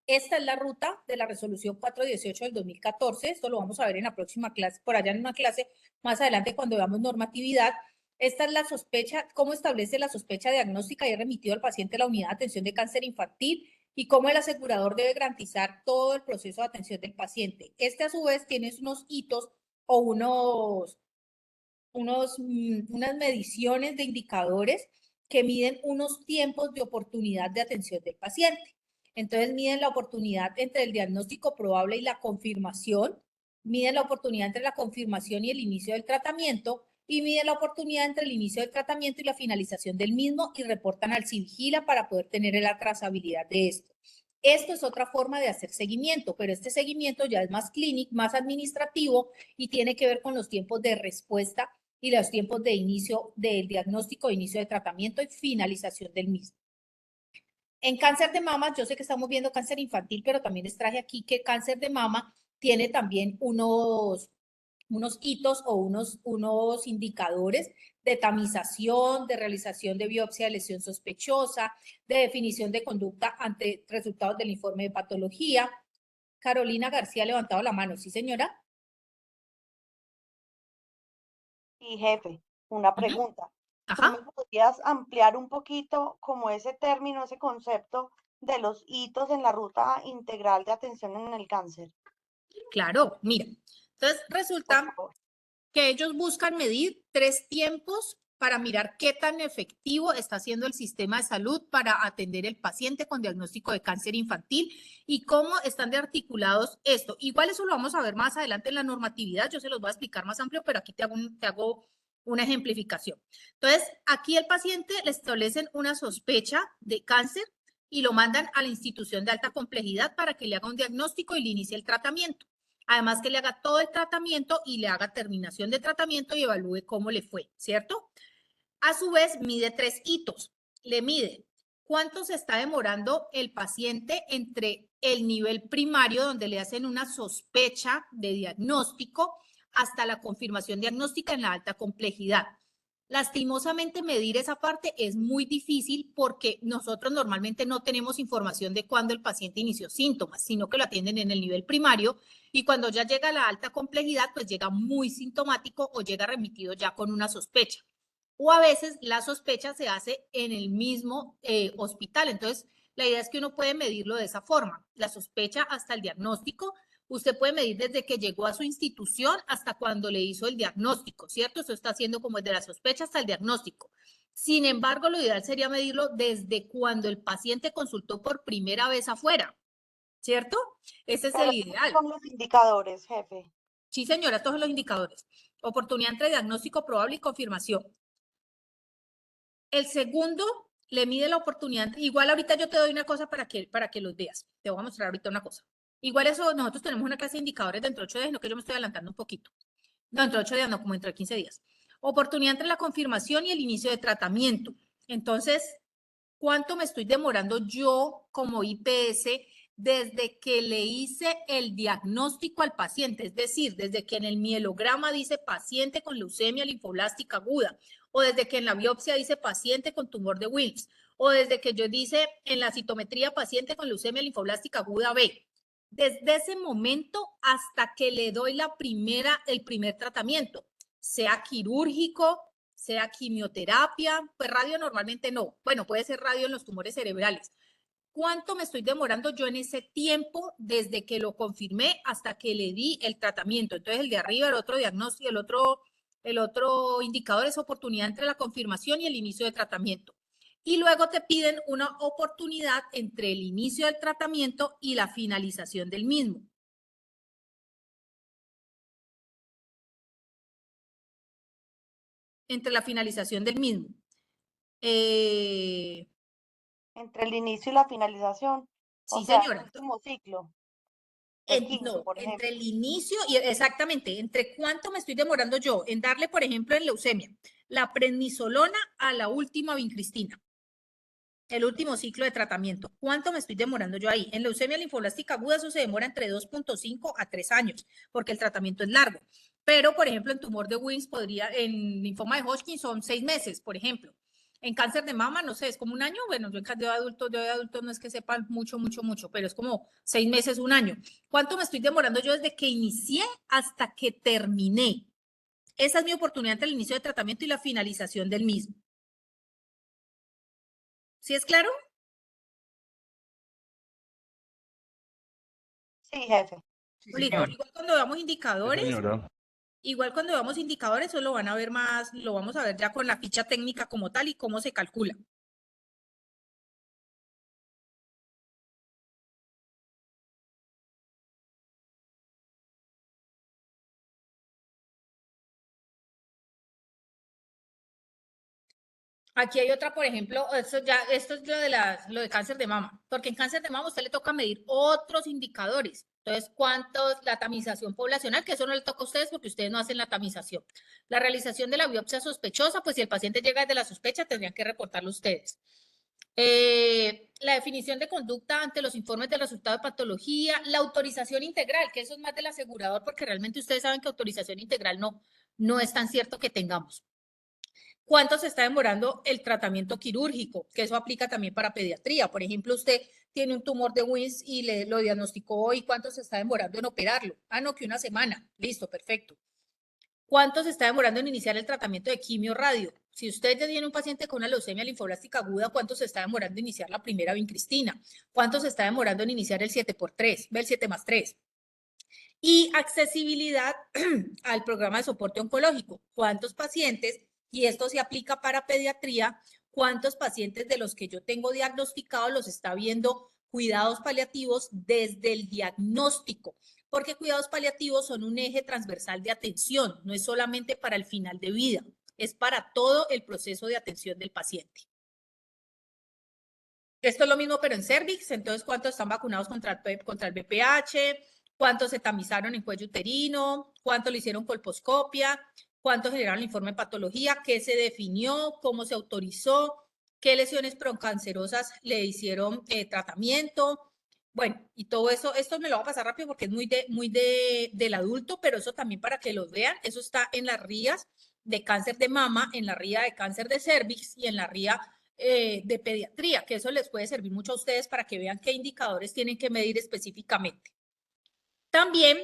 Esta es la ruta de la resolución 418 del 2014. Esto lo vamos a ver en la próxima clase, por allá en una clase más adelante cuando veamos normatividad. Esta es la sospecha, cómo establece la sospecha diagnóstica y es remitido al paciente a la unidad de atención de cáncer infantil y cómo el asegurador debe garantizar todo el proceso de atención del paciente. Este, a su vez, tiene unos hitos o unas mediciones de indicadores que miden unos tiempos de oportunidad de atención del paciente. Entonces, miden la oportunidad entre el diagnóstico probable y la confirmación, miden la oportunidad entre la confirmación y el inicio del tratamiento, y miden la oportunidad entre el inicio del tratamiento y la finalización del mismo, y reportan al CIVIGILA para poder tener la trazabilidad de esto. Esto es otra forma de hacer seguimiento, pero este seguimiento ya es más clínico, más administrativo, y tiene que ver con los tiempos de respuesta y los tiempos de inicio del diagnóstico, inicio de tratamiento y finalización del mismo. En cáncer de mama, yo sé que estamos viendo cáncer infantil, pero también les traje aquí que cáncer de mama tiene también unos hitos o unos indicadores de tamización, de realización de biopsia de lesión sospechosa, de definición de conducta ante resultados del informe de patología. Carolina García ha levantado la mano, ¿sí, señora? Y jefe, una pregunta. ¿Tú Ajá. me podrías ampliar un poquito como ese término, ese concepto de los hitos en la ruta integral de atención en el cáncer? Claro, mira. Entonces, Por resulta favor. que ellos buscan medir 3 tiempos para mirar qué tan efectivo está haciendo el sistema de salud para atender el paciente con diagnóstico de cáncer infantil y cómo están de articulados esto. Igual eso lo vamos a ver más adelante en la normatividad, yo se los voy a explicar más amplio, pero aquí te hago una ejemplificación. Entonces, aquí el paciente le establecen una sospecha de cáncer y lo mandan a la institución de alta complejidad para que le haga un diagnóstico y le inicie el tratamiento. Además que le haga todo el tratamiento y le haga terminación de tratamiento y evalúe cómo le fue, ¿cierto? A su vez, mide 3 hitos. Le mide cuánto se está demorando el paciente entre el nivel primario, donde le hacen una sospecha de diagnóstico, hasta la confirmación diagnóstica en la alta complejidad. Lastimosamente, medir esa parte es muy difícil porque nosotros normalmente no tenemos información de cuándo el paciente inició síntomas, sino que lo atienden en el nivel primario y cuando ya llega a la alta complejidad, pues llega muy sintomático o llega remitido ya con una sospecha. O a veces la sospecha se hace en el mismo hospital. Entonces, la idea es que uno puede medirlo de esa forma, la sospecha hasta el diagnóstico. Usted puede medir desde que llegó a su institución hasta cuando le hizo el diagnóstico, ¿cierto? Eso está haciendo como desde la sospecha hasta el diagnóstico. Sin embargo, lo ideal sería medirlo desde cuando el paciente consultó por primera vez afuera, ¿cierto? Ese es el ideal. Son los indicadores, jefe. Sí, señora, estos son los indicadores. Oportunidad entre diagnóstico probable y confirmación. El segundo le mide la oportunidad. Igual ahorita yo te doy una cosa para que los veas. Te voy a mostrar ahorita una cosa. Igual eso, nosotros tenemos una clase de indicadores dentro de 8 días, no que yo me estoy adelantando un poquito. No, dentro de 8 días, no, como dentro de 15 días. Oportunidad entre la confirmación y el inicio de tratamiento. Entonces, ¿cuánto me estoy demorando yo como IPS desde que le hice el diagnóstico al paciente? Es decir, desde que en el mielograma dice paciente con leucemia linfoblástica aguda, o desde que en la biopsia dice paciente con tumor de Wilms, o desde que yo dice en la citometría paciente con leucemia linfoblástica aguda B. Desde ese momento hasta que le doy el primer tratamiento, sea quirúrgico, sea quimioterapia, pues radio normalmente no. Bueno, puede ser radio en los tumores cerebrales. ¿Cuánto me estoy demorando yo en ese tiempo desde que lo confirmé hasta que le di el tratamiento? Entonces, el de arriba, el otro diagnóstico, el otro indicador es oportunidad entre la confirmación y el inicio de tratamiento. Y luego te piden una oportunidad entre el inicio del tratamiento y la finalización del mismo. Entre la finalización del mismo. Entre el inicio y la finalización. Sí, O sea, señora. el último ciclo. El 15, No, por ejemplo. entre el inicio y exactamente, entre cuánto me estoy demorando yo en darle, por ejemplo, en leucemia, la prednisolona a la última vincristina, el último ciclo de tratamiento. ¿Cuánto me estoy demorando yo ahí? En leucemia linfoblástica aguda eso se demora entre 2.5 a 3 años, porque el tratamiento es largo. Pero, por ejemplo, en tumor de Wilms en linfoma de Hodgkin son 6 meses, por ejemplo. En cáncer de mama, no sé, es como un año. Bueno, yo en cáncer de adultos no es que sepan mucho, pero es como 6 meses, un año. ¿Cuánto me estoy demorando yo desde que inicié hasta que terminé? Esa es mi oportunidad entre el inicio de tratamiento y la finalización del mismo. ¿Sí es claro? Sí, jefe. Sí, Listo. señor. Igual cuando veamos indicadores, Señora. igual cuando veamos indicadores, eso lo van a ver más, lo vamos a ver ya con la ficha técnica como tal y cómo se calcula. Aquí hay otra, por ejemplo, esto es lo de cáncer de mama, porque en cáncer de mama a usted le toca medir otros indicadores. Entonces, la tamización poblacional, que eso no le toca a ustedes porque ustedes no hacen la tamización. La realización de la biopsia sospechosa, pues si el paciente llega desde la sospecha, tendrían que reportarlo ustedes. La definición de conducta ante los informes del resultado de patología, la autorización integral, que eso es más del asegurador, porque realmente ustedes saben que autorización integral no es tan cierto que tengamos. ¿Cuánto se está demorando el tratamiento quirúrgico? Que eso aplica también para pediatría. Por ejemplo, usted tiene un tumor de Wins y lo diagnosticó hoy. ¿Cuánto se está demorando en operarlo? Ah, no, que una semana. Listo, perfecto. ¿Cuánto se está demorando en iniciar el tratamiento de quimio radio? Si usted ya tiene un paciente con una leucemia linfoblástica aguda, ¿cuánto se está demorando en iniciar la primera vincristina? ¿Cuánto se está demorando en iniciar el 7x3? Ve el 7+3. Y accesibilidad al programa de soporte oncológico. ¿Cuántos pacientes, y esto se aplica para pediatría, cuántos pacientes de los que yo tengo diagnosticados los está viendo cuidados paliativos desde el diagnóstico? Porque cuidados paliativos son un eje transversal de atención, no es solamente para el final de vida, es para todo el proceso de atención del paciente. Esto es lo mismo, pero en cervix. Entonces, ¿cuántos están vacunados contra el VPH? ¿Cuántos se tamizaron en cuello uterino? ¿Cuántos le hicieron colposcopia? ¿Cuántos generaron el informe de patología? ¿Qué se definió? ¿Cómo se autorizó? ¿Qué lesiones precancerosas le hicieron tratamiento? Bueno, y todo eso, esto me lo voy a pasar rápido porque es muy del adulto, pero eso también para que los vean. Eso está en las RIAs de cáncer de mama, en la RIA de cáncer de cervix y en la RIA de pediatría, que eso les puede servir mucho a ustedes para que vean qué indicadores tienen que medir específicamente. También,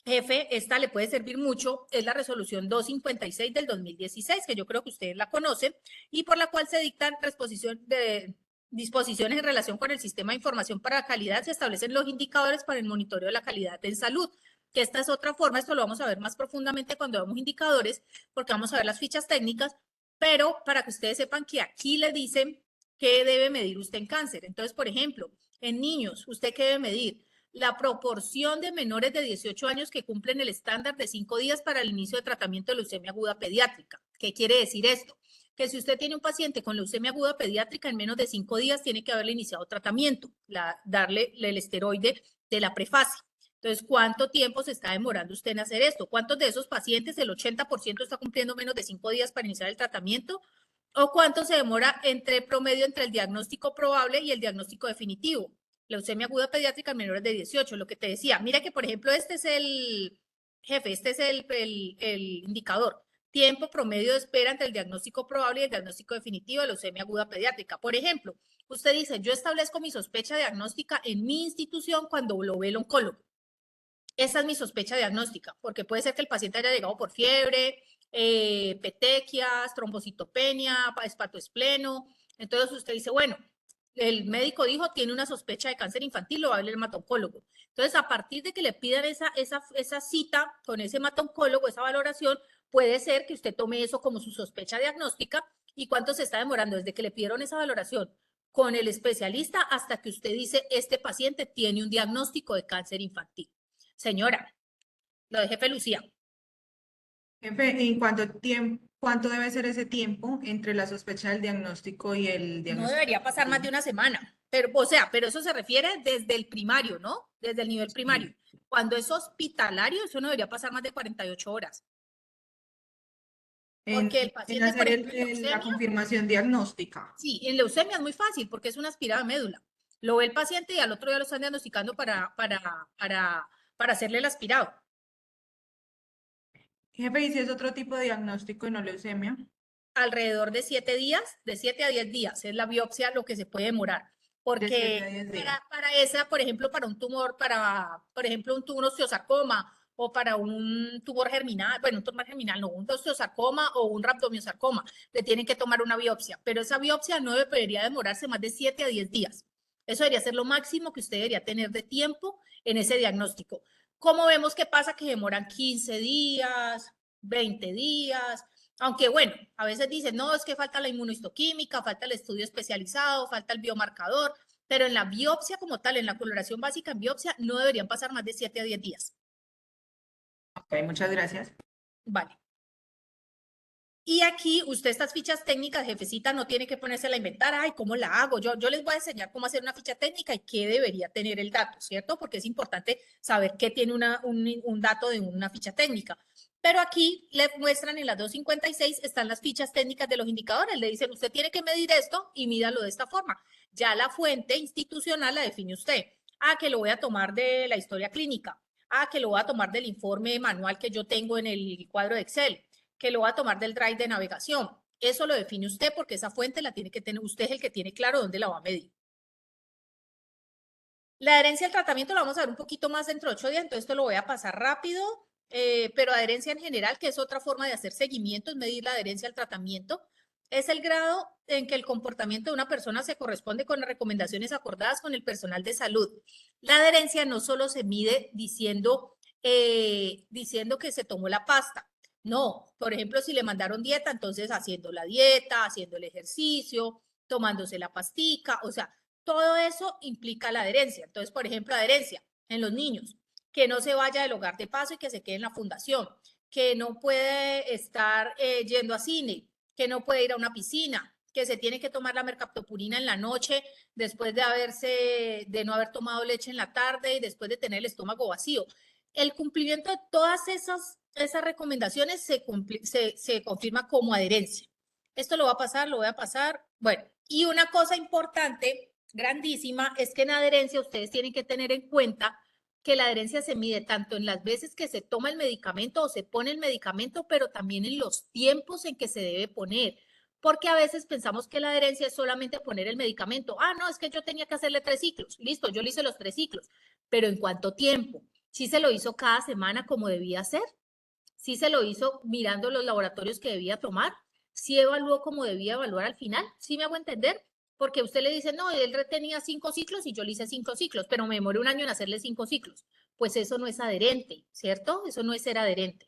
jefe, esta le puede servir mucho, es la resolución 256 del 2016, que yo creo que ustedes la conocen, y por la cual se dictan disposiciones en relación con el sistema de información para la calidad, se establecen los indicadores para el monitoreo de la calidad en salud, que esta es otra forma, esto lo vamos a ver más profundamente cuando veamos indicadores, porque vamos a ver las fichas técnicas, pero para que ustedes sepan que aquí le dicen qué debe medir usted en cáncer. Entonces, por ejemplo, en niños, ¿usted qué debe medir? La proporción de menores de 18 años que cumplen el estándar de 5 días para el inicio de tratamiento de leucemia aguda pediátrica. ¿Qué quiere decir esto? Que si usted tiene un paciente con leucemia aguda pediátrica, en menos de 5 días tiene que haberle iniciado tratamiento, darle el esteroide de la prefase. Entonces, ¿cuánto tiempo se está demorando usted en hacer esto? ¿Cuántos de esos pacientes, el 80% está cumpliendo menos de 5 días para iniciar el tratamiento? ¿O cuánto se demora promedio entre el diagnóstico probable y el diagnóstico definitivo? Leucemia aguda pediátrica en menores de 18, lo que te decía. Mira que, por ejemplo, este es el indicador. Tiempo promedio de espera entre el diagnóstico probable y el diagnóstico definitivo de leucemia aguda pediátrica. Por ejemplo, usted dice, yo establezco mi sospecha diagnóstica en mi institución cuando lo ve el oncólogo. Esa es mi sospecha diagnóstica, porque puede ser que el paciente haya llegado por fiebre, petequias, trombocitopenia, hepatoespleno. Entonces usted dice, bueno, el médico dijo, tiene una sospecha de cáncer infantil, lo va a ver el hematoncólogo. Entonces, a partir de que le pidan esa cita con ese hematoncólogo, esa valoración, puede ser que usted tome eso como su sospecha diagnóstica. ¿Y cuánto se está demorando desde que le pidieron esa valoración con el especialista hasta que usted dice, este paciente tiene un diagnóstico de cáncer infantil? Señora, lo de jefe Lucía. Jefe, ¿en cuánto debe ser ese tiempo entre la sospecha del diagnóstico y el No diagnóstico? debería pasar más de una semana, pero, pero eso se refiere desde el primario, ¿no? Desde el nivel primario. Cuando es hospitalario, eso no debería pasar más de 48 horas. Porque el paciente, hacer por ejemplo, en la leucemia, confirmación diagnóstica. sí, en leucemia es muy fácil porque es una aspirada de médula. Lo ve el paciente y al otro día lo están diagnosticando para hacerle el aspirado. Jefe, ¿y si es otro tipo de diagnóstico y no leucemia? Alrededor de 7 días, de 7 a 10 días, es la biopsia lo que se puede demorar. Porque 7 a 10 días. para esa, por ejemplo, para un tumor, por ejemplo, un tumor osteosarcoma o para un tumor germinal, bueno, un tumor germinal, no, un osteosarcoma o un rhabdomyosarcoma, le tienen que tomar una biopsia, pero esa biopsia no debería demorarse más de 7 a 10 días. Eso debería ser lo máximo que usted debería tener de tiempo en ese diagnóstico. Como vemos que pasa que demoran 15 días, 20 días, aunque bueno, a veces dicen, no, es que falta la inmunohistoquímica, falta el estudio especializado, falta el biomarcador, pero en la biopsia como tal, en la coloración básica en biopsia, no deberían pasar más de 7 a 10 días. Ok, muchas gracias. Vale. Y aquí usted estas fichas técnicas, jefecita, no tiene que ponérsela a inventar, ay, ¿cómo la hago? Yo les voy a enseñar cómo hacer una ficha técnica y qué debería tener el dato, ¿cierto? Porque es importante saber qué tiene un dato de una ficha técnica. Pero aquí le muestran en las 256 están las fichas técnicas de los indicadores. Le dicen, usted tiene que medir esto y mídalo de esta forma. Ya la fuente institucional la define usted. Ah, que lo voy a tomar de la historia clínica. Ah, que lo voy a tomar del informe manual que yo tengo en el cuadro de Excel, que lo va a tomar del drive de navegación. Eso lo define usted porque esa fuente la tiene que tener, usted es el que tiene claro dónde la va a medir. La adherencia al tratamiento la vamos a ver un poquito más dentro de 8 días, entonces esto lo voy a pasar rápido, pero adherencia en general, que es otra forma de hacer seguimiento, es medir la adherencia al tratamiento, es el grado en que el comportamiento de una persona se corresponde con las recomendaciones acordadas con el personal de salud. La adherencia no solo se mide diciendo que se tomó la pasta. No, por ejemplo, si le mandaron dieta, entonces haciendo la dieta, haciendo el ejercicio, tomándose la pastica, o sea, todo eso implica la adherencia. Entonces, por ejemplo, adherencia en los niños, que no se vaya del hogar de paso y que se quede en la fundación, que no puede estar yendo a cine, que no puede ir a una piscina, que se tiene que tomar la mercaptopurina en la noche después de no haber tomado leche en la tarde y después de tener el estómago vacío. El cumplimiento de todas esas recomendaciones se confirma como adherencia. Esto lo va a pasar, lo voy a pasar. Bueno, y una cosa importante, grandísima, es que en adherencia ustedes tienen que tener en cuenta que la adherencia se mide tanto en las veces que se toma el medicamento o se pone el medicamento, pero también en los tiempos en que se debe poner. Porque a veces pensamos que la adherencia es solamente poner el medicamento. Ah, no, es que yo tenía que hacerle 3 ciclos. Listo, yo le hice los 3 ciclos. Pero ¿en cuánto tiempo? ¿Sí se lo hizo cada semana como debía hacer? ¿Sí se lo hizo mirando los laboratorios que debía tomar? ¿Sí evaluó como debía evaluar al final? ¿Sí me hago entender? Porque usted le dice, no, él tenía 5 ciclos y yo le hice 5 ciclos, pero me demoré un año en hacerle 5 ciclos. Pues eso no es adherente, ¿cierto? Eso no es ser adherente.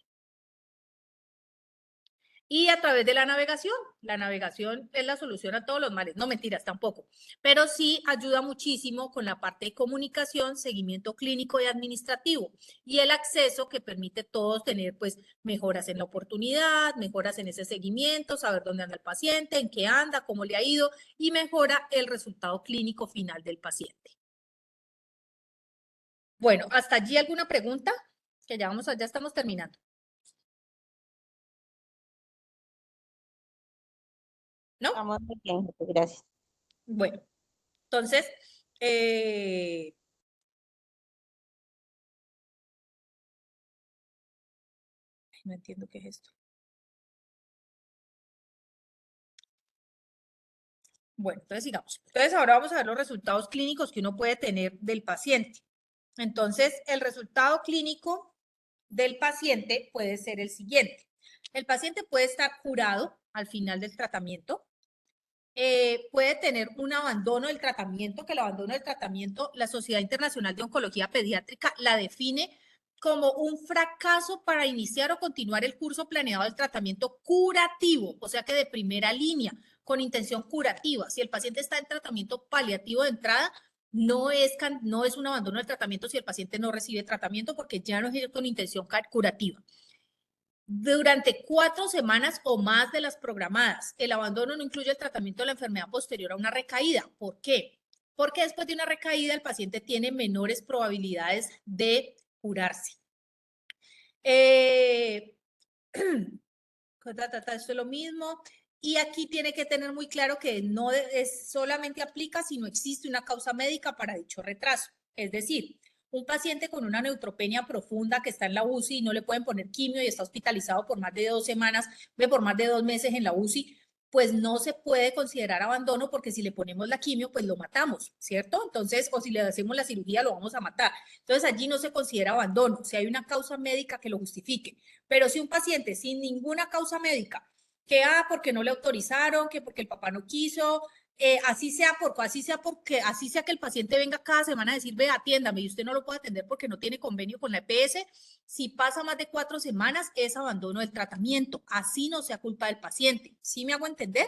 Y a través de la navegación es la solución a todos los males, no mentiras tampoco, pero sí ayuda muchísimo con la parte de comunicación, seguimiento clínico y administrativo y el acceso que permite a todos tener pues mejoras en la oportunidad, mejoras en ese seguimiento, saber dónde anda el paciente, en qué anda, cómo le ha ido y mejora el resultado clínico final del paciente. Bueno, ¿hasta allí alguna pregunta? Que ya estamos terminando. ¿No? Vamos muy bien, gracias. Bueno, entonces, no entiendo qué es esto. Bueno, entonces sigamos. Entonces ahora vamos a ver los resultados clínicos que uno puede tener del paciente. Entonces, el resultado clínico del paciente puede ser el siguiente. El paciente puede estar curado al final del tratamiento, puede tener un abandono del tratamiento, que el abandono del tratamiento, la Sociedad Internacional de Oncología Pediátrica la define como un fracaso para iniciar o continuar el curso planeado del tratamiento curativo, o sea que de primera línea, con intención curativa. Si el paciente está en tratamiento paliativo de entrada, no es un abandono del tratamiento si el paciente no recibe tratamiento porque ya no es con intención curativa. Durante 4 semanas o más de las programadas, el abandono no incluye el tratamiento de la enfermedad posterior a una recaída. ¿Por qué? Porque después de una recaída el paciente tiene menores probabilidades de curarse. Esto es lo mismo. Y aquí tiene que tener muy claro que no es solamente aplica si no existe una causa médica para dicho retraso. Es decir, un paciente con una neutropenia profunda que está en la UCI y no le pueden poner quimio y está hospitalizado por más de 2 semanas, por más de 2 meses en la UCI, pues no se puede considerar abandono porque si le ponemos la quimio, pues lo matamos, ¿cierto? Entonces, o si le hacemos la cirugía, lo vamos a matar. Entonces, allí no se considera abandono, si hay una causa médica que lo justifique. Pero si un paciente sin ninguna causa médica, que porque no le autorizaron, que porque el papá no quiso, así sea que el paciente venga cada semana a decir, ve, atiéndame, y usted no lo puede atender porque no tiene convenio con la EPS, si pasa más de 4 semanas es abandono del tratamiento, así no sea culpa del paciente. ¿Sí me hago entender?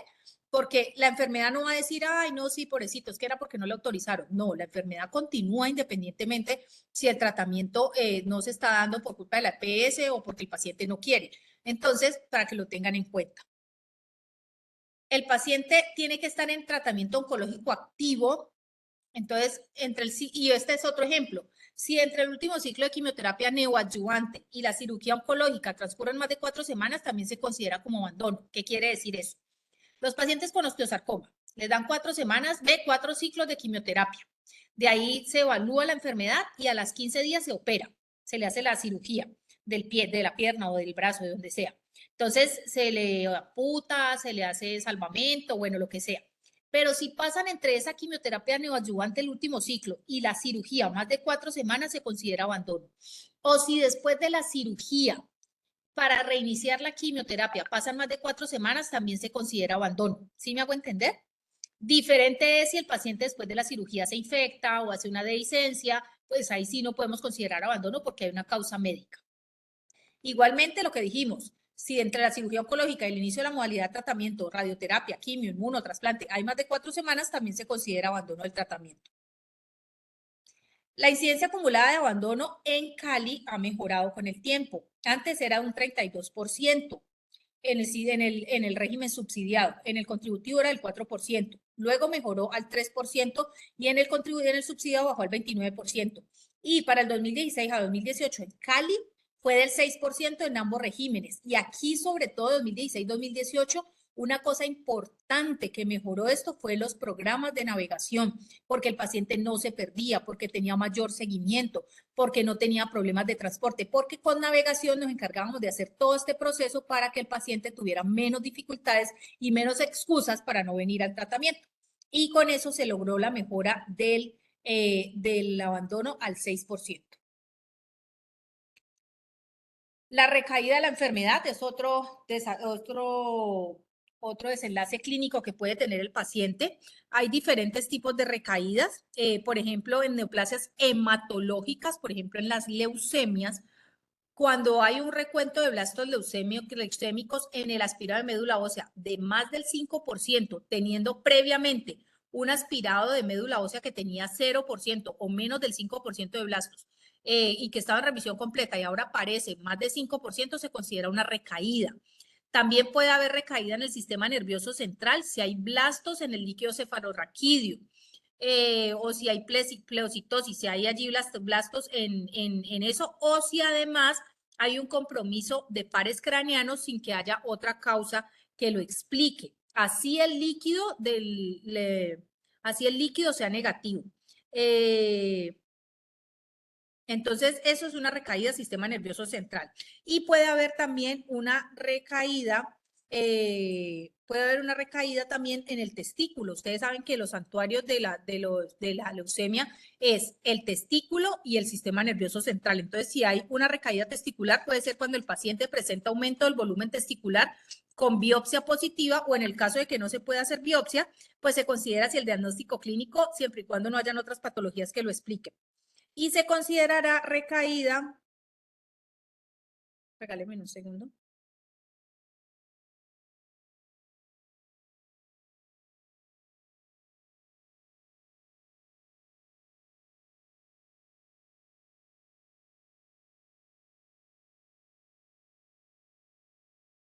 Porque la enfermedad no va a decir, ay, no, sí, pobrecito, es que era porque no le autorizaron. No, la enfermedad continúa independientemente si el tratamiento no se está dando por culpa de la EPS o porque el paciente no quiere. Entonces, para que lo tengan en cuenta. El paciente tiene que estar en tratamiento oncológico activo. Entonces, y este es otro ejemplo. Si entre el último ciclo de quimioterapia neoadyuvante y la cirugía oncológica transcurren más de 4 semanas, también se considera como abandono. ¿Qué quiere decir eso? Los pacientes con osteosarcoma les dan 4 semanas de 4 ciclos de quimioterapia. De ahí se evalúa la enfermedad y a las 15 días se opera. Se le hace la cirugía del pie, de la pierna o del brazo, de donde sea. Entonces, se le amputa, se le hace salvamento, bueno, lo que sea. Pero si pasan entre esa quimioterapia neoadyuvante el último ciclo y la cirugía más de 4 semanas, se considera abandono. O si después de la cirugía para reiniciar la quimioterapia pasan más de 4 semanas, también se considera abandono. ¿Sí me hago entender? Diferente es si el paciente después de la cirugía se infecta o hace una dehiscencia, pues ahí sí no podemos considerar abandono porque hay una causa médica. Igualmente lo que dijimos, si entre la cirugía oncológica y el inicio de la modalidad de tratamiento, radioterapia, quimio, inmuno, trasplante, hay más de 4 semanas, también se considera abandono del tratamiento. La incidencia acumulada de abandono en Cali ha mejorado con el tiempo. Antes era un 32% en el régimen subsidiado. En el contributivo era del 4%. Luego mejoró al 3% y en el subsidiado bajó al 29%. Y para el 2016 a 2018 en Cali fue del 6% en ambos regímenes. Y aquí, sobre todo 2016-2018, una cosa importante que mejoró esto fue los programas de navegación, porque el paciente no se perdía, porque tenía mayor seguimiento, porque no tenía problemas de transporte, porque con navegación nos encargábamos de hacer todo este proceso para que el paciente tuviera menos dificultades y menos excusas para no venir al tratamiento. Y con eso se logró la mejora del abandono al 6%. La recaída de la enfermedad es otro desenlace clínico que puede tener el paciente. Hay diferentes tipos de recaídas, por ejemplo, en neoplasias hematológicas, por ejemplo, en las leucemias, cuando hay un recuento de blastos leucémicos en el aspirado de médula ósea de más del 5%, teniendo previamente un aspirado de médula ósea que tenía 0% o menos del 5% de blastos, y que estaba en remisión completa y ahora aparece más de 5%, se considera una recaída. También puede haber recaída en el sistema nervioso central si hay blastos en el líquido cefalorraquídeo, o si hay pleocitosis, si hay allí blastos en eso, o si además hay un compromiso de pares craneanos sin que haya otra causa que lo explique. Así el líquido sea negativo. Entonces, eso es una recaída del sistema nervioso central. Y puede haber también una recaída, también en el testículo. Ustedes saben que los santuarios de la leucemia es el testículo y el sistema nervioso central. Entonces, si hay una recaída testicular, puede ser cuando el paciente presenta aumento del volumen testicular con biopsia positiva, o en el caso de que no se pueda hacer biopsia, pues se considera si el diagnóstico clínico, siempre y cuando no hayan otras patologías que lo expliquen. Y se considerará recaída, regáleme un segundo.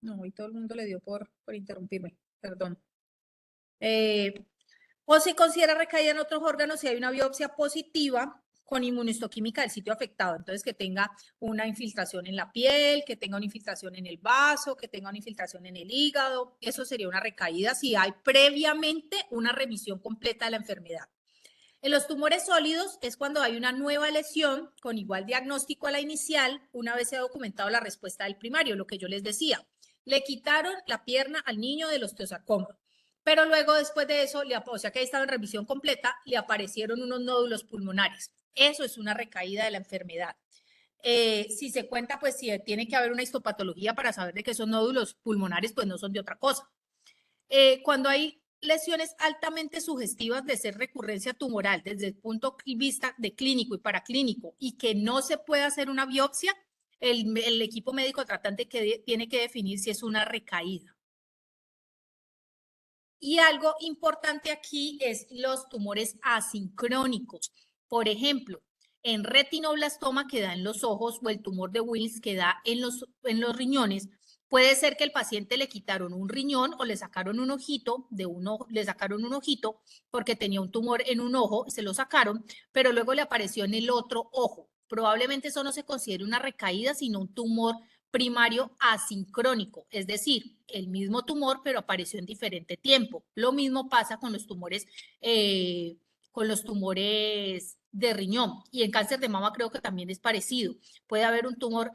No, hoy todo el mundo le dio por interrumpirme, perdón. O se considera recaída en otros órganos si hay una biopsia positiva con inmunohistoquímica del sitio afectado. Entonces, que tenga una infiltración en la piel, que tenga una infiltración en el vaso, que tenga una infiltración en el hígado. Eso sería una recaída si hay previamente una remisión completa de la enfermedad. En los tumores sólidos es cuando hay una nueva lesión con igual diagnóstico a la inicial, una vez se ha documentado la respuesta del primario, lo que yo les decía. Le quitaron la pierna al niño del osteosarcoma, pero luego después de eso, o sea que ahí estaba en revisión completa, le aparecieron unos nódulos pulmonares. Eso es una recaída de la enfermedad. Si se cuenta, pues si tiene que haber una histopatología para saber de que esos nódulos pulmonares pues no son de otra cosa. Cuando hay lesiones altamente sugestivas de ser recurrencia tumoral desde el punto de vista de clínico y paraclínico y que no se puede hacer una biopsia, el equipo médico tratante tiene que definir si es una recaída. Y algo importante aquí es los tumores asincrónicos. Por ejemplo, en retinoblastoma que da en los ojos o el tumor de Wills que da en los riñones, puede ser que el paciente le quitaron un riñón o le sacaron un ojito le sacaron un ojito porque tenía un tumor en un ojo, se lo sacaron, pero luego le apareció en el otro ojo. Probablemente eso no se considere una recaída, sino un tumor primario asincrónico, es decir, el mismo tumor, pero apareció en diferente tiempo. Lo mismo pasa con los tumores de riñón. Y en cáncer de mama creo que también es parecido. Puede haber un tumor,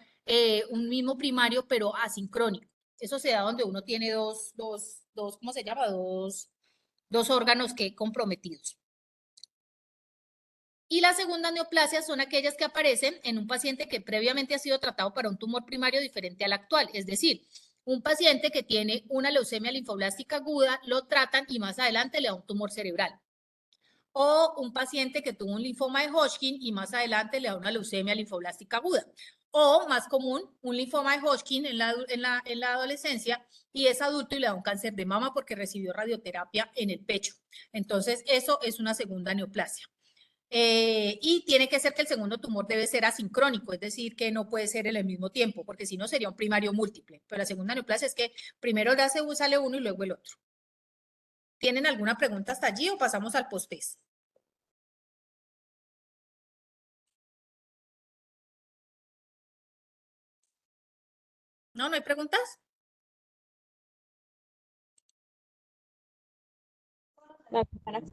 un mismo primario, pero asincrónico. Eso se da donde uno tiene ¿cómo se llama? Dos órganos que comprometidos. Y la segunda neoplasia son aquellas que aparecen en un paciente que previamente ha sido tratado para un tumor primario diferente al actual. Es decir, un paciente que tiene una leucemia linfoblástica aguda, lo tratan y más adelante le da un tumor cerebral. O un paciente que tuvo un linfoma de Hodgkin y más adelante le da una leucemia linfoblástica aguda. O, más común, un linfoma de Hodgkin en la adolescencia y es adulto y le da un cáncer de mama porque recibió radioterapia en el pecho. Entonces, eso es una segunda neoplasia. Y tiene que ser que el segundo tumor debe ser asincrónico, es decir, que no puede ser en el mismo tiempo, porque si no sería un primario múltiple. Pero la segunda neoplasia es que primero sale uno y luego el otro. ¿Tienen alguna pregunta hasta allí o pasamos al post-test? ¿No? ¿No hay preguntas? La cámara.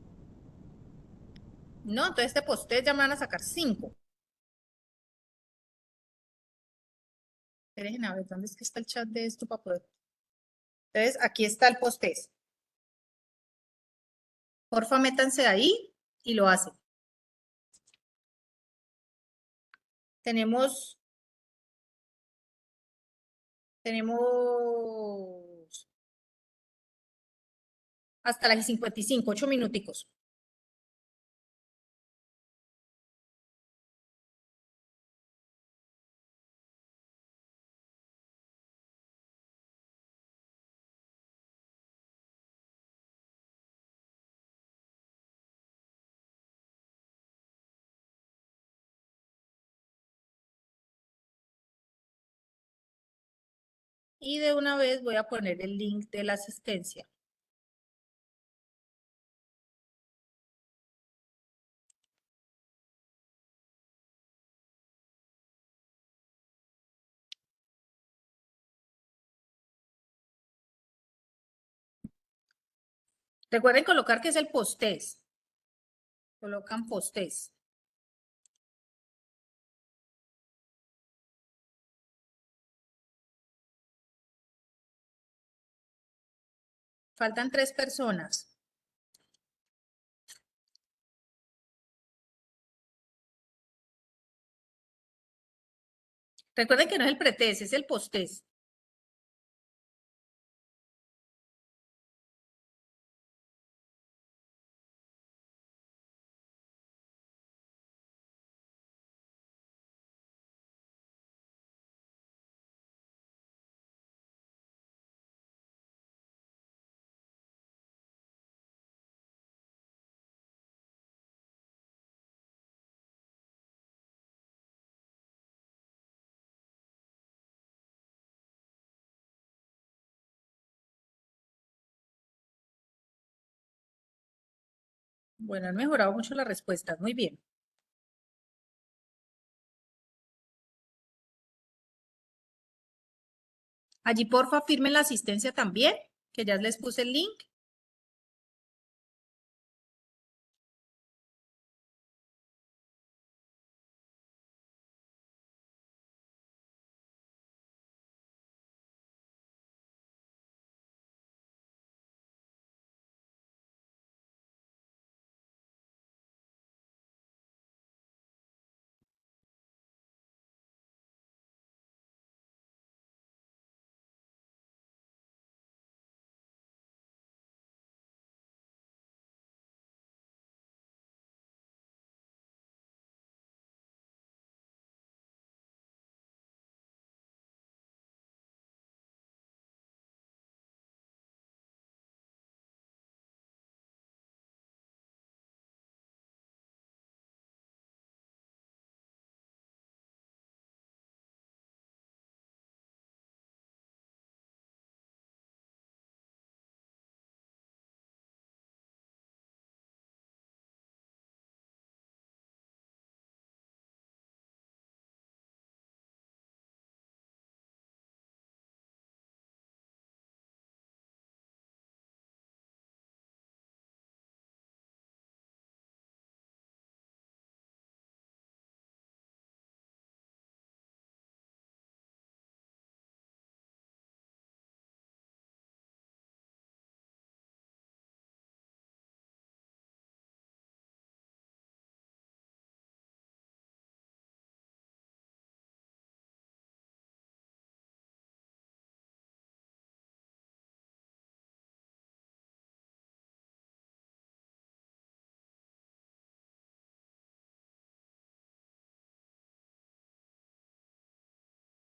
No, entonces este post-test ya me van a sacar 5. Esperen a ver, ¿dónde es que está el chat de esto para poder? Entonces, aquí está el post-test. Porfa, métanse ahí y lo hacen. Tenemos hasta las 55, 8 minuticos. Y de una vez voy a poner el link de la asistencia. Recuerden colocar que es el post-test. Colocan post-test. Faltan 3 personas. Recuerden que no es el pretest, es el post-test. Bueno, han mejorado mucho las respuestas. Muy bien. Allí, porfa, firmen la asistencia también, que ya les puse el link.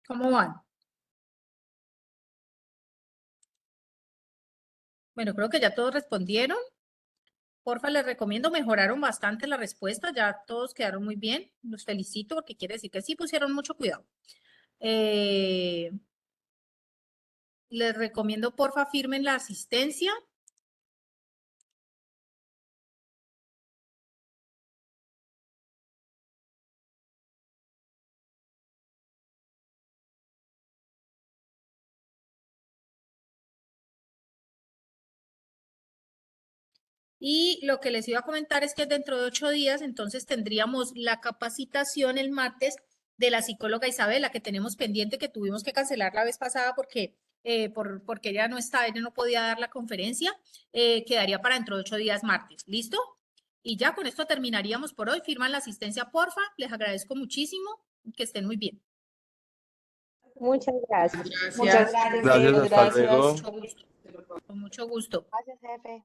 ¿Cómo van? Bueno, creo que ya todos respondieron. Porfa, les recomiendo, mejoraron bastante la respuesta, ya todos quedaron muy bien. Los felicito porque quiere decir que sí pusieron mucho cuidado. Les recomiendo, porfa, firmen la asistencia. Y lo que les iba a comentar es que dentro de 8 días, entonces tendríamos la capacitación el martes de la psicóloga Isabela, que tenemos pendiente, que tuvimos que cancelar la vez pasada porque, porque ella no está, ella no podía dar la conferencia, quedaría para dentro de 8 días martes. ¿Listo? Y ya con esto terminaríamos por hoy. Firman la asistencia, porfa. Les agradezco muchísimo. Que estén muy bien. Muchas gracias. Muchas Gracias. gracias. Gracias, hasta luego. Con mucho gusto. Gracias, jefe.